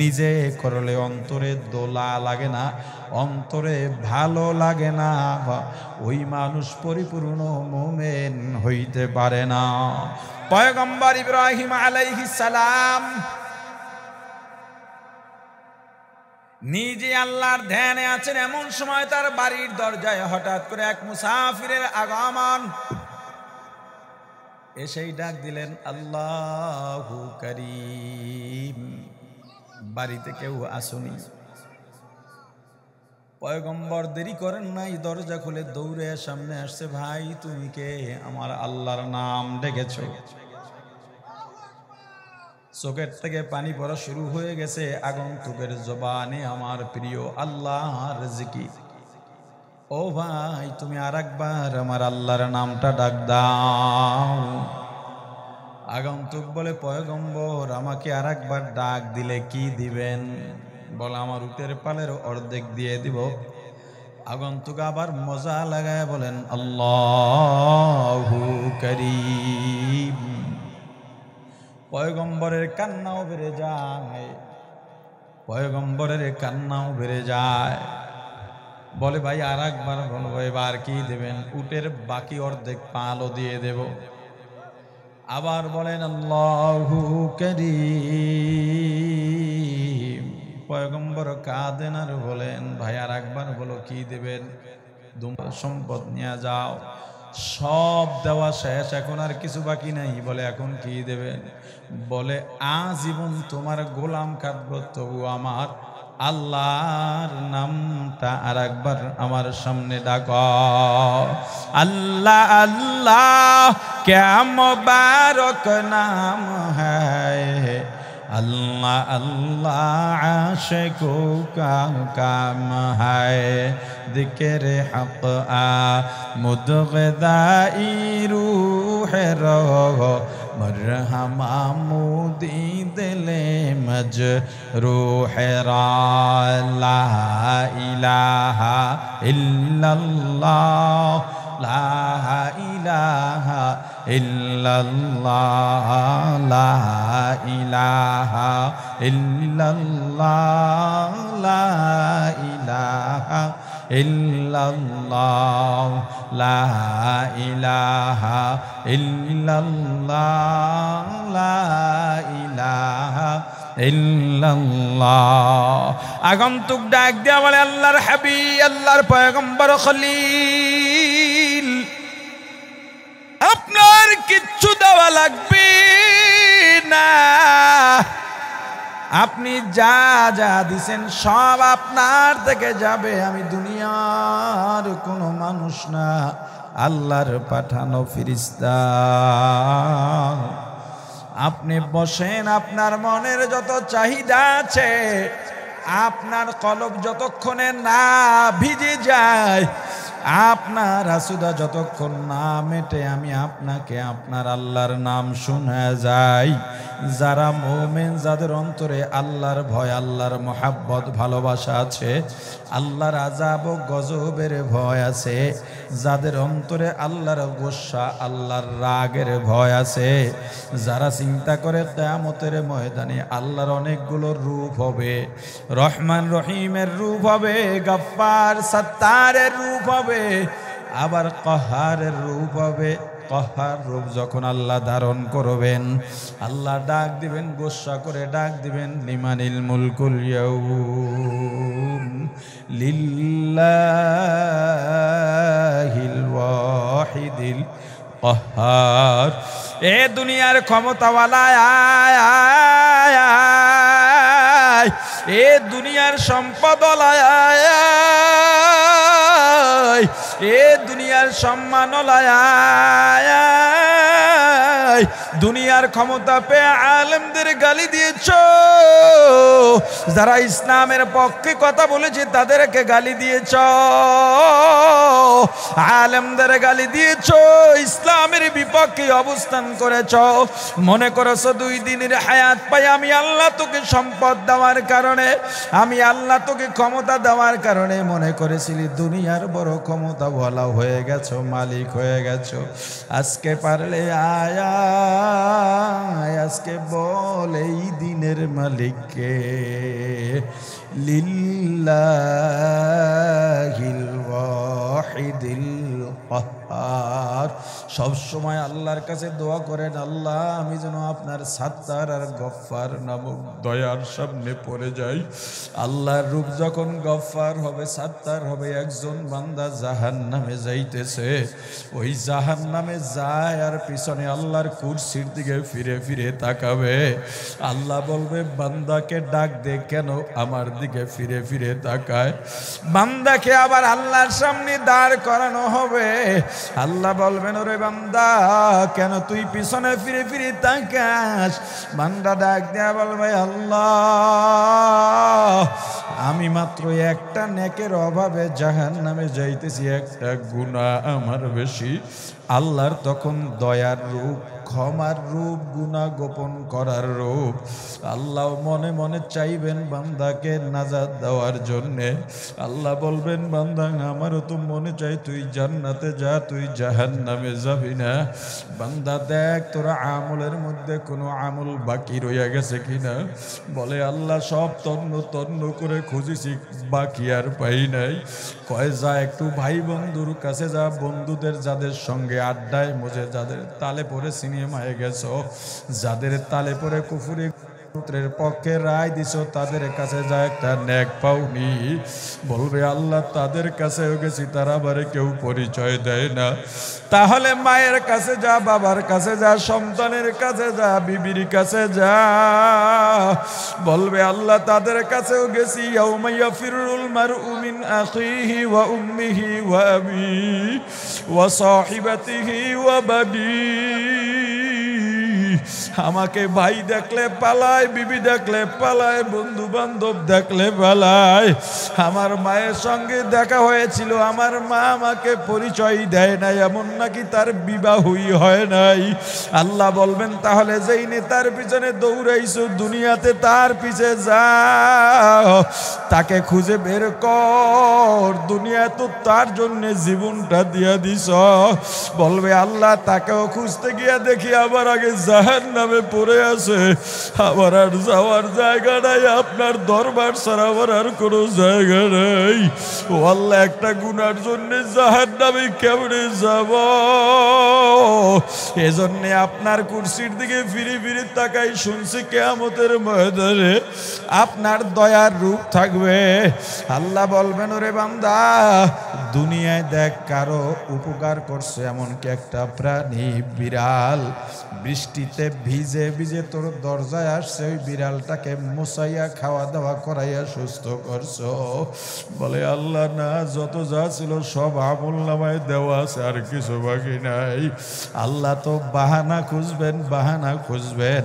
নিজে করলে অন্তরে দোলা লাগে না, অন্তরে ভালো লাগে না, ওই মানুষ পরিপূর্ণ মুমিন হইতে পারে না। পয়গম্বর ইব্রাহিম আলাইহিস সালাম নিজে আল্লাহর ধ্যানে আছেন, এমন সময় তার বাড়ির দরজায় হঠাৎ করে এক মুসাফিরের আগমন। এসেই ডাক দিলেন আল্লাহু কারীম, বাড়িতে কেউ আসুনি। পয়গম্বর দেরি করেন নাই, দরজা খুলে দৌড়ে সামনে আসছে। ভাই তুমি কে? আমার আল্লাহর নাম ডেকেছ। চোখের থেকে পানি পড়া শুরু হয়ে গেছে আগন্তুকের জবানে আমার প্রিয় আল্লাহর জিকির। ও ভাই তুমি আরেকবার আমার আল্লাহর নামটা ডাক দাও। আগন্তুক বলে পয়গম্বর আমাকে আরেকবার ডাক দিলে কি দিবেন? বলে আমার উটের পালের অর্ধেক দিয়ে দিব। আগন্তুক আবার মজা লাগায় বলেন আল্লাহু কারীম। পয়গম্বরের কান্নাও বেড়ে যায়, পয়গম্বরের কান্নাও বেড়ে যায়। বলে ভাই আর একবার বলবো, এবার কি দেবেন? উটের বাকি অর্ধেক পালও দিয়ে দেব। আবার বলেন আল্লাহু কারীম। পয়গম্বর কাঁদেন আর বলেন ভাই আর একবার বলো কি দেবেন? সম্পদ নিয়ে যাও। সব দেওয়া শেষ, এখন আর কিছু বাকি নাই। বলে এখন কি দেবেন? বলে আজীবন তোমার গোলাম কাটব, তবু আমার আল্লাহর নামটা আর একবার আমার সামনে ডাক। আল্লাহ আল্লাহ ক্যা মুবারক নাম হ্যায়, अल्लाह अल्लाह आशिकों का काम है, जिक्र हक़ मुदग़दाई रूह रो मरहमा मुदी दिले मजरूह रा। ला इलाहा इल्लल्लाह, ला इलाहा इल्लल्लाह, ला इलाहा इल्लल्लाह, ला इलाहा इल्लल्लाह, ला इलाहा इल्लल्लाह, ला इलाहा ইল্লাল্লাহ। আগন্তুক ডাক দেয়া বলে আল্লাহর হাবিব, আল্লাহর পয়গম্বর খলিল, আপনার কিচ্ছু দেওয়া লাগবে না। আপনি যা যা দিছেন সব আপনার থেকে যাবে। আমি দুনিয়ার কোনো মানুষ না, আল্লাহর পাঠানো ফেরেশতা। আপনি বসেন, আপনার মনের যত চাহিদা আছে, আপনার কলব যতক্ষণে না ভিজে যায়, আপনার আসুদা যতক্ষণ না মেটে, আমি আপনাকে আপনার আল্লাহর নাম শোনা যাই। যারা মুমিন, যাদের অন্তরে আল্লাহর ভয়, আল্লাহর মহাব্বত ভালোবাসা আছে, আল্লাহর আযাব ও গজবের ভয় আছে, যাদের অন্তরে আল্লাহর গোসা, আল্লাহর রাগের ভয় আছে, যারা চিন্তা করে কিয়ামতের ময়দানে আল্লাহর অনেকগুলো রূপ হবে, রহমান রহিমের রূপ হবে, গফফার সত্তারের রূপ হবে, আবার কহারের রূপ হবে। কহার রূপ যখন আল্লাহ ধারণ করবেন, আল্লাহ ডাক দিবেন, গোসা করে ডাক দিবেন, লিমানিল মুলকুল ইয়াউম লিল্লাহিল ওয়াহিদিল কহার। এ দুনিয়ার ক্ষমতাওয়ালা আয় আয় আয়, এ দুনিয়ার সম্পদওয়ালা আয় আয়, এ দুনিয়ার সম্মানওয়ালা আয় আয়। দুনিয়ার ক্ষমতা পেয়ে আলেমদের গালি দিয়েছ, যারা ইসলামের পক্ষে কথা বলেছে তাদেরকে গালি দিয়েছ, আলেমদের গালি দিয়েছ, ইসলামের বিপক্ষে অবস্থান করেছ। মনে করেছ 2 দিনের হায়াত পাই আমি আল্লাহ তোকে সম্পদ দেওয়ার কারণে, আমি আল্লাহ তোকে ক্ষমতা দেওয়ার কারণে মনে করেছিলি দুনিয়ার বড় ক্ষমতা বলা হয়ে গেছো, মালিক হয়ে গেছো। আজকে পারলে আয়া, আজকে বল এই দিনের মালিককে। লিল্লাহিল ওয়াহিদিল কহার। সব সময় আল্লাহর কাছে দোয়া করেন, আল্লাহ আমি যেন আপনার সাত্তার আর গফফার নামক দয়ার সামনে পড়ে যাই। আল্লাহর রূপ যখন গফফার হবে, সাত্তার হবে, একজন বান্দা জাহান্নামে যাইতেছে, ওই জাহান্নামে যায় আর পিছনে আল্লাহর কুরসির দিকে ফিরে ফিরে তাকাবে। আল্লাহ বলবে, বান্দাকে ডাক দে, কেন আমার দিকে ফিরে ফিরে তাকায়? বান্দাকে আবার আল্লাহর সামনে দাঁড় করানো হবে। আল্লাহ বলবেন, ওরে বান্দা কেন তুই পিছনে ফিরে ফিরে তাকাস? বান্দা ডাক দেয়া বলবে, আল্লাহ আমি মাত্র একটা নেকের অভাবে জাহান্নামে যাইতেছি, একটা গুনাহ আমার বেশি। আল্লাহর তখন দয়ার রূপ, ক্ষমার রূপ, গুনাহ গোপন করার রূপ। আল্লাহ মনে মনে চাইবেন বান্দাকে নাজাত দেওয়ার জন্যে। আল্লাহ বলবেন, বান্দা আমারও তো মনে চাই তুই জান্নাতে যা, তুই জাহান্নামে যাবি না। বান্দা দেখ তোরা আমলের মধ্যে কোনো আমল বাকি রইয়া গেছে কিনা। বলে, আল্লাহ সব তন্ন তন্ন করে খুঁজেছি, বাকি আর পাই নাই। কয় যা একটু ভাই বন্ধুর কাছে যা, বন্ধুদের যাদের সঙ্গে আড্ডায় মজে, যাদের তালে পরে সিনেমায় গেছো, যাদের তালে পরে কুফুরি পুত্রের পক্ষে রায় দিছো, তাদের কাছে যা, একটা নেক পাওনি। বলবে, আল্লাহ তাদের কাছেও গেছি, তারা বারে কেউ পরিচয় দেয় না। তাহলে মায়ের কাছে যা, বাবার কাছে যা, সন্তানের কাছে যা, বিবির কাছে যা। বলবে, আল্লাহ তাদের কাছেও গেছি। ইয়াউমা ইয়াফিরুল মারউ মিন আখিহি ওয়া উম্মিহি ওয়া আবিহি ওয়া সাহিবাতিহি ওয়া বানিহি। আমাকে ভাই দেখলে পালায়, বিবি দেখলে পালায়, বন্ধু বান্ধব দেখলে পালায়। আমার মায়ের সঙ্গে দেখা হয়েছিল, আমার মা আমাকে পরিচয় দেয় নাই, এমন নাকি তার বিবাহই হয় নাই। আল্লাহ বলবেন, তাহলে যেই নেতার পিছনে দৌড়াইছো দুনিয়াতে, তার পিছে যাও, তাকে খুঁজে বের কর। দুনিয়া তো তার জন্য জীবনটা দিয়া দিছ। বলবে, আল্লাহ তাকেও খুঁজতে গিয়া দেখি আবার আগে জাহান্নামে পড়ে আছে, আবার আর যাওয়ার জায়গা নাই, আপনার দরবার ছাড়া আবার আর কোনো জায়গা নাই। ও আল্লাহ, একটা গুনার জন্য জাহান্নামে কেমনে যাব? এজন্যে আপনার কুরসির দিকে ফিরে ফিরে তাকাই, শুনছি কিয়ামতের ময়দানে আপনার দয়ার রূপ থাকবে। আল্লাহ বলবেন, ওরে বান্দা দুনিয়ায় দেখ কারো উপকার করছে, এমনকি একটা প্রাণী বিড়াল বৃষ্টিতে ভিজে ভিজে তোর দরজায় আসছে, ওই বিড়ালটাকে মোছাইয়া খাওয়া দাওয়া করাইয়া সুস্থ করছো। বলে, আল্লাহ না, যত যা ছিল সব আমল নামায় দেওয়া আছে, আর কিছু বাকি নাই। আল্লাহ তো বাহানা খুঁজবেন, বাহানা খুঁজবেন।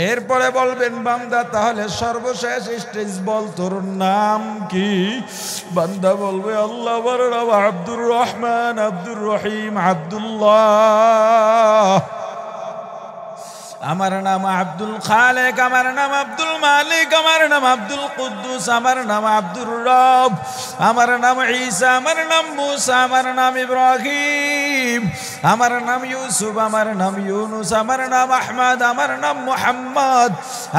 এরপরে বলবেন, বান্দা তাহলে সর্বশেষ স্টেজ বল, তোর নাম কি? বান্দা বলবে, আল্লাহ আমার নাম আব্দুর রহমান, আব্দুর রহিম, আব্দুল্লাহ। আমার নাম আব্দুল খালেক, আমার নাম আব্দুল মালিক, আমার নাম আব্দুল কুদ্দুস, আমার নাম আব্দুর রব, আমার নাম ঈসা, আমার নাম মুসা, আমার নাম ইব্রাহিম, আমার নাম ইউসুফ, আমার নাম ইউনুস, আমার নাম আহমদ, আমার নাম মুহাম্মদ,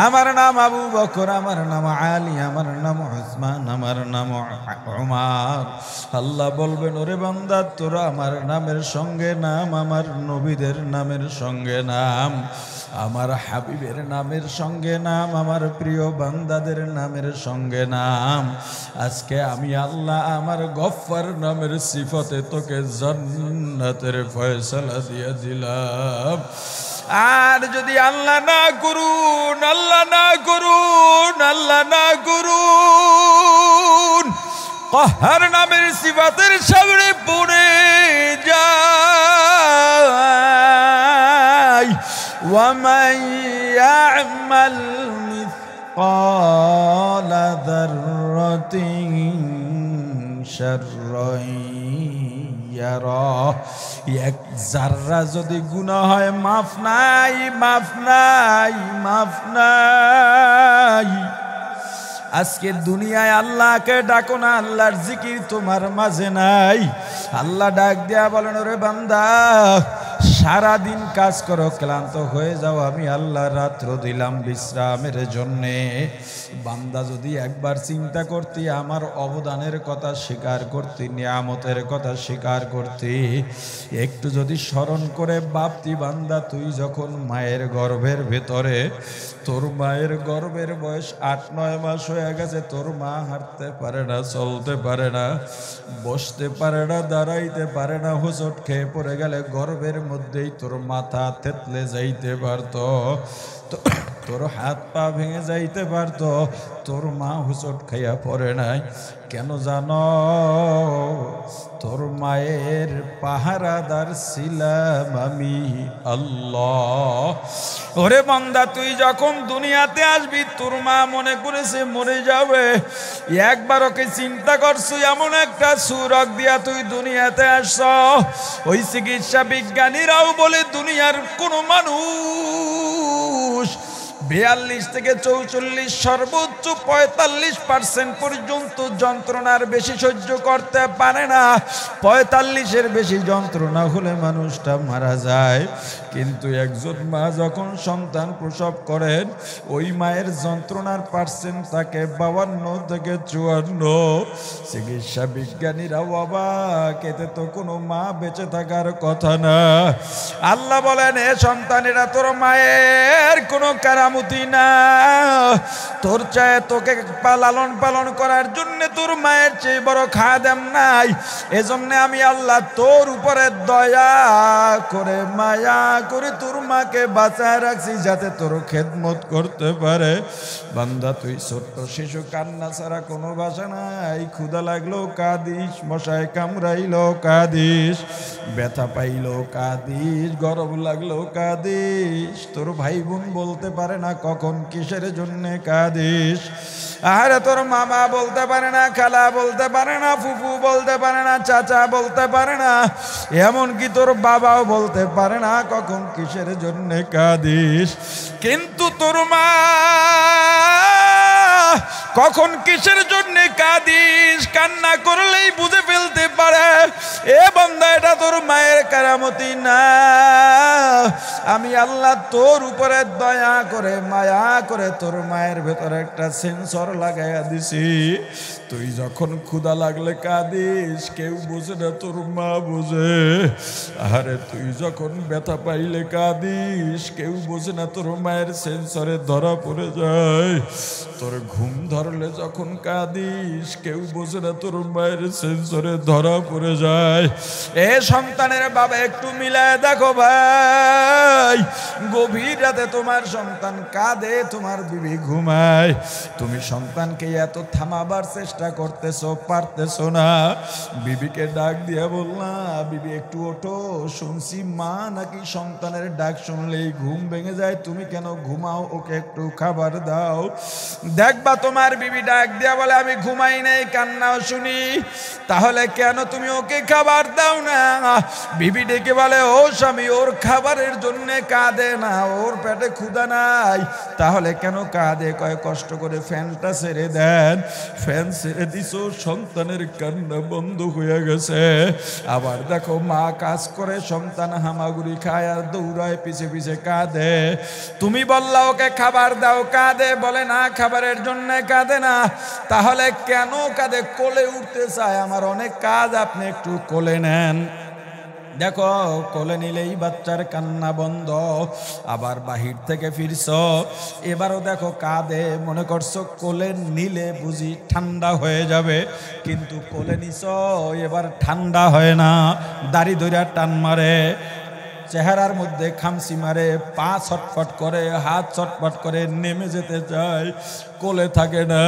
আমার নাম আবু বকর, আমার নাম আলী, আমার নাম উসমান, আমার নাম উমর। আল্লাহ বলবেন, ওরে বান্দা তোরা আমার নামের সঙ্গে নাম, আমার নবীদের নামের সঙ্গে নাম, আমার হাবিবের নামের সঙ্গে নাম, আমার প্রিয় বান্দাদের নামের সঙ্গে নাম। আজকে আমি আল্লাহ আমার গফফার নামের সিফতে তোকে জান্নাতের ফয়সালা দিয়ে দিলাম। আর যদি আল্লাহ না করুন, আল্লাহ না করুন, আল্লাহ না করুন, কহার নামের সিফাতের সামনে পড়ে যায়, ومن يعمل مثقال ذرة شرا يره। এক জাররা যদি গুনাহ হয়, মাফ নাই, মাফ নাই, মাফ নাই। আজকে দুনিয়ায় আল্লাহকে ডাকো না, আল্লাহর জিকির তোমার মাঝে নাই। আল্লাহ ডাক দেয়া বলেন, ওরে বান্দা সারা দিন কাজ করো, ক্লান্ত হয়ে যাও, আমি আল্লাহ রাত্র দিলাম বিশ্রামের জন্যে। বান্দা যদি একবার চিন্তা করতি, আমার অবদানের কথা স্বীকার করতি, নিয়ামতের কথা স্বীকার করতি, একটু যদি স্মরণ করে ভাবতি, বান্দা তুই যখন মায়ের গর্ভের ভেতরে, তোর মায়ের গর্ভের বয়স 8-9 মাস হয়ে গেছে, তোর মা হাঁটতে পারে না, চলতে পারে না, বসতে পারে না, দাঁড়াইতে পারে না, হোঁচট খেয়ে পড়ে গেলে গর্ভের মধ্যেই তোর মাথা থেতলে যাইতে পারত, তোর হাত পা ভেঙে যাইতে পারত, তোর মা হোঁচট খাইয়া পড়ে নাই কেন জানো? তোর মায়ের পাহারাদার ছিলাম আমি আল্লাহ। ওরে বান্দা, তুই যখন দুনিয়াতে আসবি, তোর মা মনে করেছে মরে যাবে, একবার ওকে চিন্তা করছো, এমন একটা সুরক দিয়া তুই দুনিয়াতে আসছ। ওই চিকিৎসা বিজ্ঞানীরাও বলে দুনিয়ার কোনো মানুষ 42 থেকে 44, সর্বোচ্চ 45% পর্যন্ত যন্ত্রণার বেশি সহ্য করতে পারে না। 45-এর বেশি যন্ত্রণা হলে মানুষটা মারা যায়। কিন্তু একজন মা যখন সন্তান প্রসব করেন, ওই মায়ের যন্ত্রণার পার্সেন্ট থাকে 52 থেকে 54। চিকিৎসা বিজ্ঞানীরা অবাক, এতে তো কোনো মা বেঁচে থাকার কথা না। আল্লাহ বলেন, এ সন্তানেরা তোর মায়ের কোনো কারামতি না, তোর চায় তোকে লালন পালন করার জন্য তোর মায়ের চেয়ে বড় খাদেম নাই। এজন্য আমি আল্লাহ তোর উপরে দয়া করে মায়া করে তোর মাকে বাঁচায় রাখছি, যাতে তোর খেদমত করতে পারে। বান্দা, তুই ছোট্ট শিশু, কান্না ছাড়া কোনো ভাষা নাই। ক্ষুধা লাগলো কাঁদিস, মশায় কামড়াইলো কাঁদিস, ব্যথা পাইলো কাঁদিস, গরম লাগলো কাঁদিস। তোর ভাই বোন বলতে পারে না কখন কিসের জন্য কাঁদিস। আরে তোর মামা বলতে পারে না, খালা বলতে পারে না, ফুফু বলতে পারে না, চাচা বলতে পারে না, এমনকি তোর বাবাও বলতে পারে না কখন কিসের জন্য কাঁদিস। কিন্তু তোর মা কখন কিসের জন্য কাঁদিস কান্না করলেই বুঝে ফেলতে পারে। এ বান্দা, এটা তোর মায়ের কারামতি না, আমি আল্লাহ তোর উপরে দয়া করে মায়া করে তোর মায়ের ভেতরে একটা সেন্সর লাগাইয়া দিছি। তুই যখন ক্ষুধা লাগলে কাঁদিস, কেউ বোঝে না, তোর মা বোঝে। আরে তুই যখন ব্যথা পাইলে কাঁদিস, কেউ বোঝে না, তোর মায়ের সেন্সরে ধরা পড়ে যায়। তোর ঘুম ধরলে যখন কাঁদিস, কেউ বোঝে না, তোর মায়ের সেন্সরে ধরা পড়ে যায়। এ সন্তানের বাবা, একটু মিলায় দেখো ভাই, গভীর রাতে তোমার সন্তান কাঁদে, তোমার বিবি ঘুমায়, তুমি সন্তানকে এত থামাবার চেষ্টা করতেছো, পারতেছো না। বিবিকে ডাক দিয়ে বললাম, বিবি একটু ওঠো, শুনছি মা নাকি সন্তানের ডাক শুনলেই ঘুম ভেঙে যায়, তুমি কেন ঘুমাও, ওকে একটু খাবার দাও। দেখবা তোমার বিবি ডাক দিয়া বলে, আমি ঘুমাই নাই, কান্নাও শুনি, তাহলে কেন তুমি ওকে খাবার দাও না? বিবি ডেকে বলে, ও স্বামী, ওর খাবারের জন্য কাঁদে না, ওর পেটে ক্ষুধা নাই, তাহলে কেন কাঁদে? কয়, কষ্ট করে ফ্যানটা ছেড়ে দেন। ফ্যান ছেড়ে দিছো, সন্তানের কান্না বন্ধ হয়ে গেছে। আবার দেখো, মা কাজ করে, সন্তান হামাগুড়ি খায় আর দৌড়ায় পিছে পিছে কাঁদে। তুমি বললা ওকে খাবার দাও, কাঁদে, বলে না খাবারের জন্য কাঁদে না, তাহলে কেন কাঁদে? কোলে উঠতে চায়, আমার অনেক কাজ, আপনি একটু কোলে নেন। দেখো, কোলে নিলেই বাচ্চার কান্না বন্ধ। আবার বাহির থেকে ফিরছ, এবারও দেখো কাঁদে, মনে করছো কোলে নিলে বুঝি ঠান্ডা হয়ে যাবে, কিন্তু কোলে নিছ, এবার ঠান্ডা হয় না, দাড়ি ধরে টান মারে, চেহারার মধ্যে খামসি মারে, পা ছটফট করে, হাত ছটফট করে, নেমে যেতে চায়, কোলে থাকে না।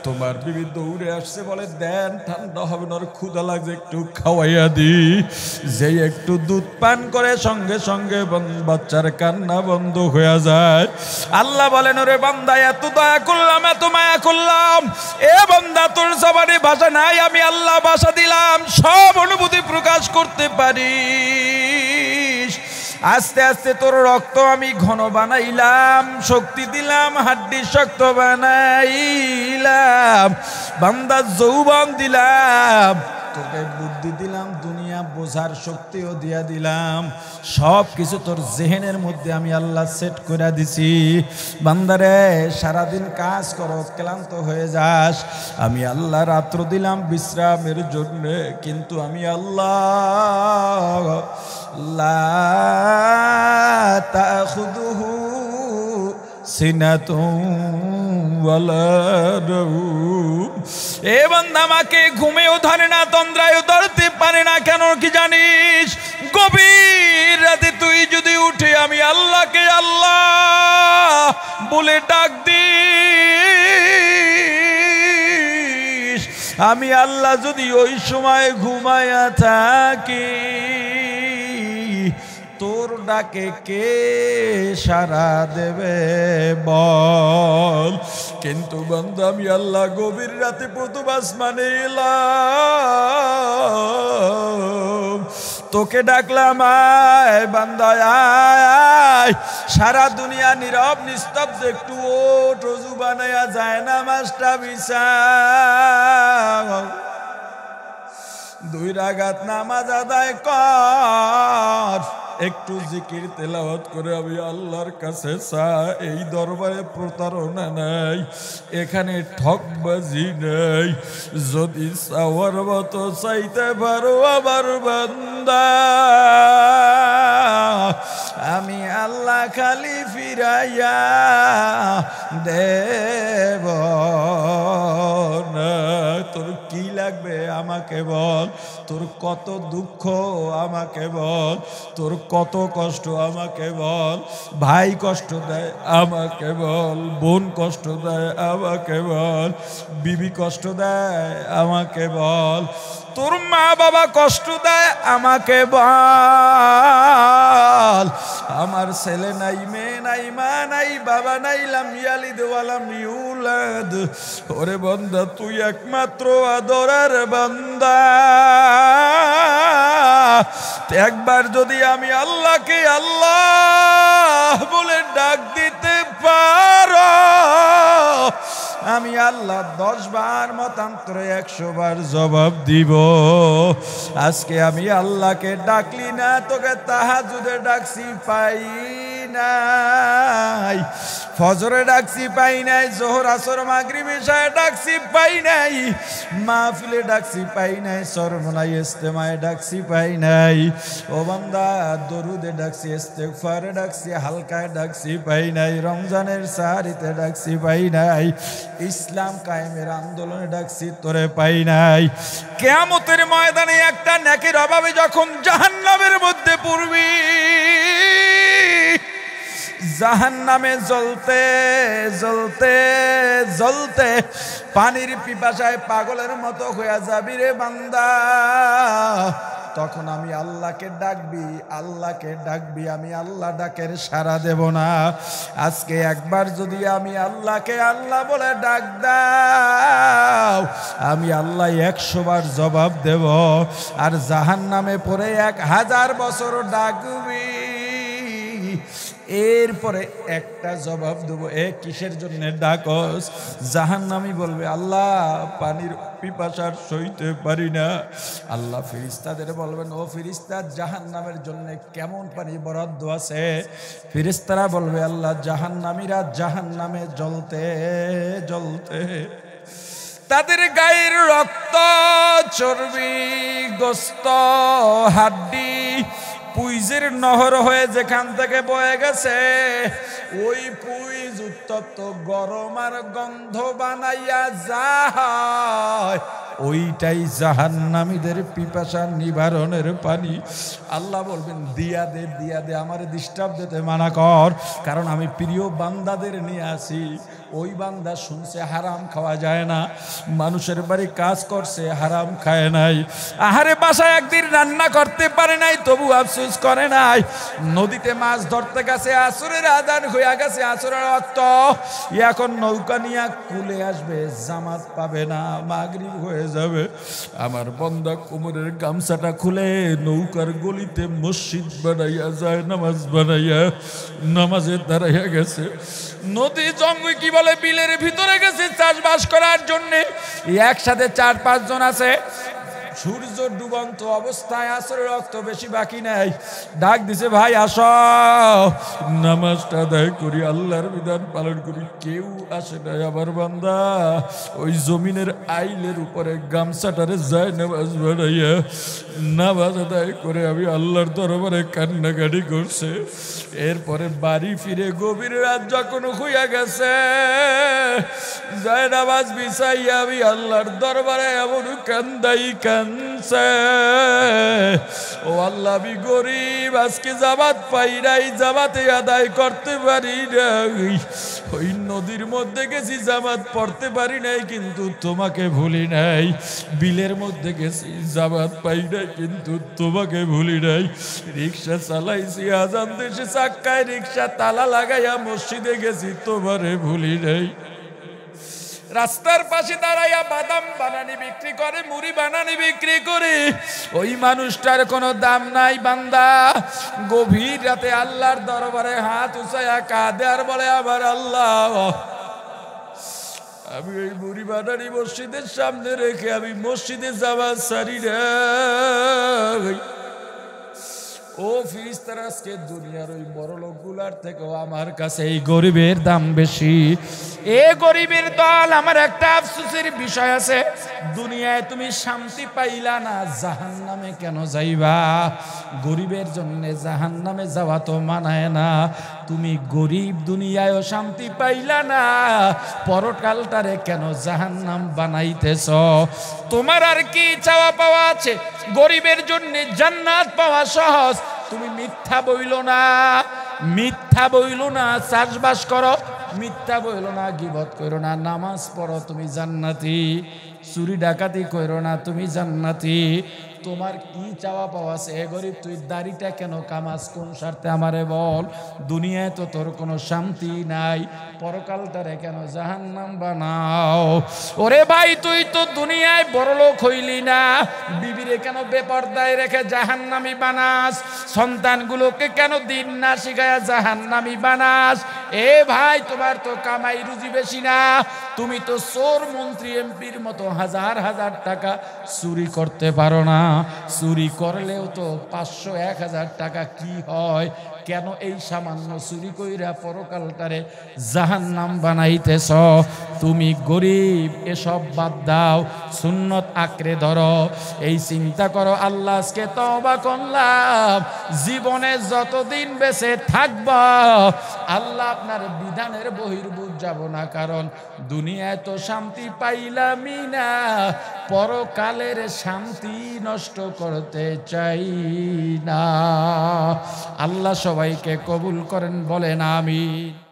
তোমার বিবি দৌড়ে আসছে, বলে, দেন, ঠান্ডা হবে না, ক্ষুধা লাগছে, একটু খাওয়াইয়া দি। যেই একটু দুধ পান করে, সঙ্গে সঙ্গে বাচ্চার কান্না বন্ধ হয়ে যায়। আল্লাহ বলেন, ওরে বান্দা, এত দয়া করলাম, এত মায়া করলাম, এ বান্দা তোর জবানে ভাষা নাই, আমি আল্লাহ ভাষা দিলাম, সব অনুভূতি প্রকাশ করতে পারি। আস্তে আস্তে তোর রক্ত আমি ঘন বানাইলাম, শক্তি দিলাম, হাড্ডি শক্ত বানাইলাম, বান্দা যৌবন দিলাম, তোকে বুদ্ধি দিলাম, দুনিয়া বোঝার শক্তিও দিয়া দিলাম, সব কিছু তোর জেহেনের মধ্যে আমি আল্লাহ সেট করে দিছি। বান্দারে সারাদিন কাজ করো, ক্লান্ত হয়ে যাস, আমি আল্লাহ রাত্র দিলাম বিশ্রামের জন্য, কিন্তু আমি আল্লাহ লা তাখুযুহু এ বান্দা, আমাকে ঘুমেও ধরে না, তন্দ্রায়ও ধরতে পারে না, কেন কি জানিস? গভীর রাতে তুই যদি উঠে আমি আল্লাহকে আল্লাহ বলে ডাক দিস, আমি আল্লাহ যদি ওই সময় ঘুমায়া থাকি, তোর ডাকে কে সাড়া দেবে বল? কিন্তু বন্ধু, আমি আল্লাহ গভীর রাতে প্রথম আসমানে এলাম, তোকে ডাকলাম, আয় বান্দা আয়। সারা দুনিয়া নীরব নিস্তব্ধ, একটু ওঠ, ওযু বানায়া যায় না মাসটা বিছা, 2 রাকাত নামাজ আদায় কর, একটু জিকির তেলাওয়াত করে আমি আল্লাহর কাছে চা। এই দরবারে প্রতারণা নাই, এখানে ঠকবাজি নাই, যদি চাওয়ার মতো চাইতে পারো আমার বান্দা, আমি আল্লাহ খালি ফিরাইয়া দেব না। তোর কি লাগবে আমাকে বল, তোর কত দুঃখ আমাকে বল, তোর কত কষ্ট আমাকে বল, ভাই কষ্ট দেয় আমাকে বল, বোন কষ্ট দেয় আমাকে বল, বিবি কষ্ট দেয় আমাকে বল, তোর মা বাবা কষ্ট দেয় আমাকে বল, আমার ছেলে নাই, মেয়ে নাই, মা নাই, বাবা নাই, লাম ইয়ালিদ ওয়া লাম ইউলাদ। ওরে বান্দা, তুই একমাত্র আদরের বান্দা, একবার যদি আমি আল্লাহকে আল্লাহ বলে ডাক দিতে পারো, আমি আল্লাহ 10 বার মতান্তরে 100 বার জবাব দিব। আজকে আমি আল্লাহকে ডাকলি না, তোকে তাহাজ্জুদে ডাকছি পাই নাই, ফজরে ডাকছি পাই নাই, জোহর আসর মাগরিব ইশায় ডাকছি পাই নাই, মাহফিলে ডাকছি পাই নাই, সরমনাই ইজতেমায় ডাকছি পাই নাই। ও বান্দা, দরুদে ডাকছি, ইস্তেগফারে ডাকছি, হালকায় ডাকছি পাই নাই, রমজানের সাহারিতে ডাকছি পাই নাই, ইসলাম কায়েমের আন্দোলনে ডাকছি তোরে পাই নাই। কিয়ামতের ময়দানে একটা নেকির অভাবে যখন জাহান্নামের মধ্যে পড়বি, জাহান্নামে জ্বলতে জ্বলতে জ্বলতে পানির পিপাসায় পাগলের মতো হয়ে যাবি রে বান্দা, তখন আমি আল্লাহকে ডাকবি, আল্লাহকে ডাকবি, আমি আল্লাহ ডাকের সাড়া দেব না। আজকে একবার যদি আমি আল্লাহকে আল্লাহ বলে ডাক দাও, আমি আল্লাহ 100 বার জবাব দেব। আর জাহান্নামে পড়ে 1000 বছর ডাকবি, এরপরে একটা জবাব দেবো, কিসের জন্য ডাকস? জাহান্নামী বলবে, আল্লাহ পানির পিপাসার সইতে পারি না। আল্লাহ ফেরেশতাদের বলবেন, ও ফেরেশতা, জাহান্নামের জন্য কেমন পানি বরাদ্দ আছে? ফেরেশতারা বলবে, আল্লাহ জাহান্নামীরা জাহান্নামে জ্বলতে জ্বলতে তাদের গায়ের রক্ত, চর্বি, গোস্ত, হাড্ডি পুইজের নহর হয়ে যেখান থেকে বয়ে গেছে, ওই পুইজ উত্তপ্ত গরম আর গন্ধ বানাইয়া যায়, ওইটাই জাহান্নামীদের পিপাসা নিবারণের পানি। আল্লাহ বলবেন, দিয়া দে, দিয়া দে, আমার ডিস্টার্ব দিতে মানা কর, কারণ আমি প্রিয় বান্দাদের নিয়ে আসি। ওই বান্দা শুনছে হারাম খাওয়া যায় না, মানুষের বাড়ি কাজ করছে, হারাম খায় নাই, আহারে বাসায় একদিন রান্না করতে পারে নাই, তবু আফসোস করে নাই, নদীতে মাছ ধরতে গেছে, আসরের আজান হয়ে গেছে, আসরের ওয়াক্ত, এখন নৌকা নিয়ে কুলে আসবে, জামাত পাবে না, মাগরিব হয়ে যাবে। আমার বান্দা কোমরের গামছাটা খুলে নৌকার গলিতে মসজিদ বানাইয়া যায়, নামাজ বানাইয়া নামাজে দাঁড়াইয়া গেছে। নদী জঙ্গল কি বলে, বিলের ভিতরে গেছে চাষবাস করার জন্য, একসাথে 4-5 জন আছে, সূর্য ডুবন্ত অবস্থায় আসরের রক্ত বেশি বাকি নাই, ডাক দিছে ভাই আসো নামাজটা আদায় করি, আল্লাহর বিধান পালন করি। কেউ আসে নাই। আমার বান্দা ওই জমিনের আইলের উপরে গামছাটারে যায় নামাজ বাড়াইয়া নামাজ আদায় করে আমি আল্লাহর দরবারে কান্নাকাটি করছে। এরপরে বাড়ি ফিরে গভীর রাত যখন হইয়া গেছে, যায় নামাজ বিছাইয়া আমি আল্লাহর দরবারে এমন কানছে, ও আল্লাহ আমি গরিব, আজকে জামাত পাই নাই, জামাতে আদায় করতে পারি নাই। ওই নদীর মধ্যে গেছি জামাত পড়তে পারি নাই, কিন্তু তোমাকে ভুলি নাই। বিলের মধ্যে গেছি জামাত পাই নাই, কিন্তু তোমাকে ভুলি নাই। রিক্সা চালাইছি, আজান দেশে চাক্কায় রিক্সা তালা লাগাইয়া মসজিদে গেছি, তোমারে ভুলি নাই। রাস্তার পাশে দাঁড়াইয়া বাদাম বানানি বিক্রি করে, মুড়ি বানানি বিক্রি করে, ওই মানুষটার কোনো দাম নাই। বান্দা গভীর রাতে আল্লাহর দরবারে হাত উঁচাইয়া কাঁদে আর বলে আমার আল্লাহ, আমি ওই মুড়ি বানানি মসজিদের সামনে রেখে আমি মসজিদে যাওয়া সারি নাই। ও ফিরিস্তারা, আজকে দুনিয়ার ওই বড় লোকগুলার থেকেও আমার কাছে এই গরিবের দাম বেশি। এ গরিবের দল, আমার একটা আফসোসের বিষয় আছে, দুনিয়ায় তুমি শান্তি পাইলা না, জাহান্নামে কেন যাইবা? গরিবের জন্য জাহান্নামে যাওয়া তো মানায় না। তুমি গরিব, দুনিয়ায়ও শান্তি পাইলা না, পরকালটারে কেন জাহান্নাম বানাইতেছ? তোমার আর কি চাওয়া পাওয়া আছে? গরিবের জন্য জান্নাত পাওয়া সহজ। তুমি মিথ্যা বইল না, মিথ্যা বইল না, চাষবাস করো, মিথ্যা বইল না, গীবত করো না, নামাজ পড়ো, তুমি জান্নাতি। চুরি ডাকাতি করো না, তুমি জান্নাতি। তোমার কি চাওয়া পাওয়া আছে? এ গরিব, তুই দাড়িটা কেন কামাস? কোন স্বার্থে আমারে বল? দুনিয়ায় তো তোর কোনো শান্তি নাই, পরকালটারে কেন জাহান্নাম বানাও? ওরে ভাই, তুই তো দুনিয়ায় বড় লোক হইলি না, বিবিরে কেন বেপরদায় রেখে জাহান্নামি বানাস? সন্তানগুলোকে কেন দিন না শিখায়া জাহান্নামি বানাস? এ ভাই, তোমার তো কামাই রুজি বেশি না, তুমি তো চোর মন্ত্রী এমপির মতো হাজার হাজার টাকা চুরি করতে পারো না। চুরি করলেও তো 500-1000 টাকা কি হয়? কেন এই সামান্য চুরি কইরা পরকালটারে জাহান্নাম বানাইতেছ? তুমি গরিব, এসব বাদ দাও, সুন্নত আঁকড়ে ধরো, এই চিন্তা করো আল্লাহ আজকে তওবা করলাম, জীবনে যতদিন বেঁচে থাকব আল্লাহ আপনার বিধানের বহির্ভূত যাব না, কারণ দুনিয়ায় তো শান্তি পাইলামই না, পরকালের শান্তি নষ্ট করতে চাই না। আল্লাহ সবাইকে কবুল করেন, বলেন আমিন।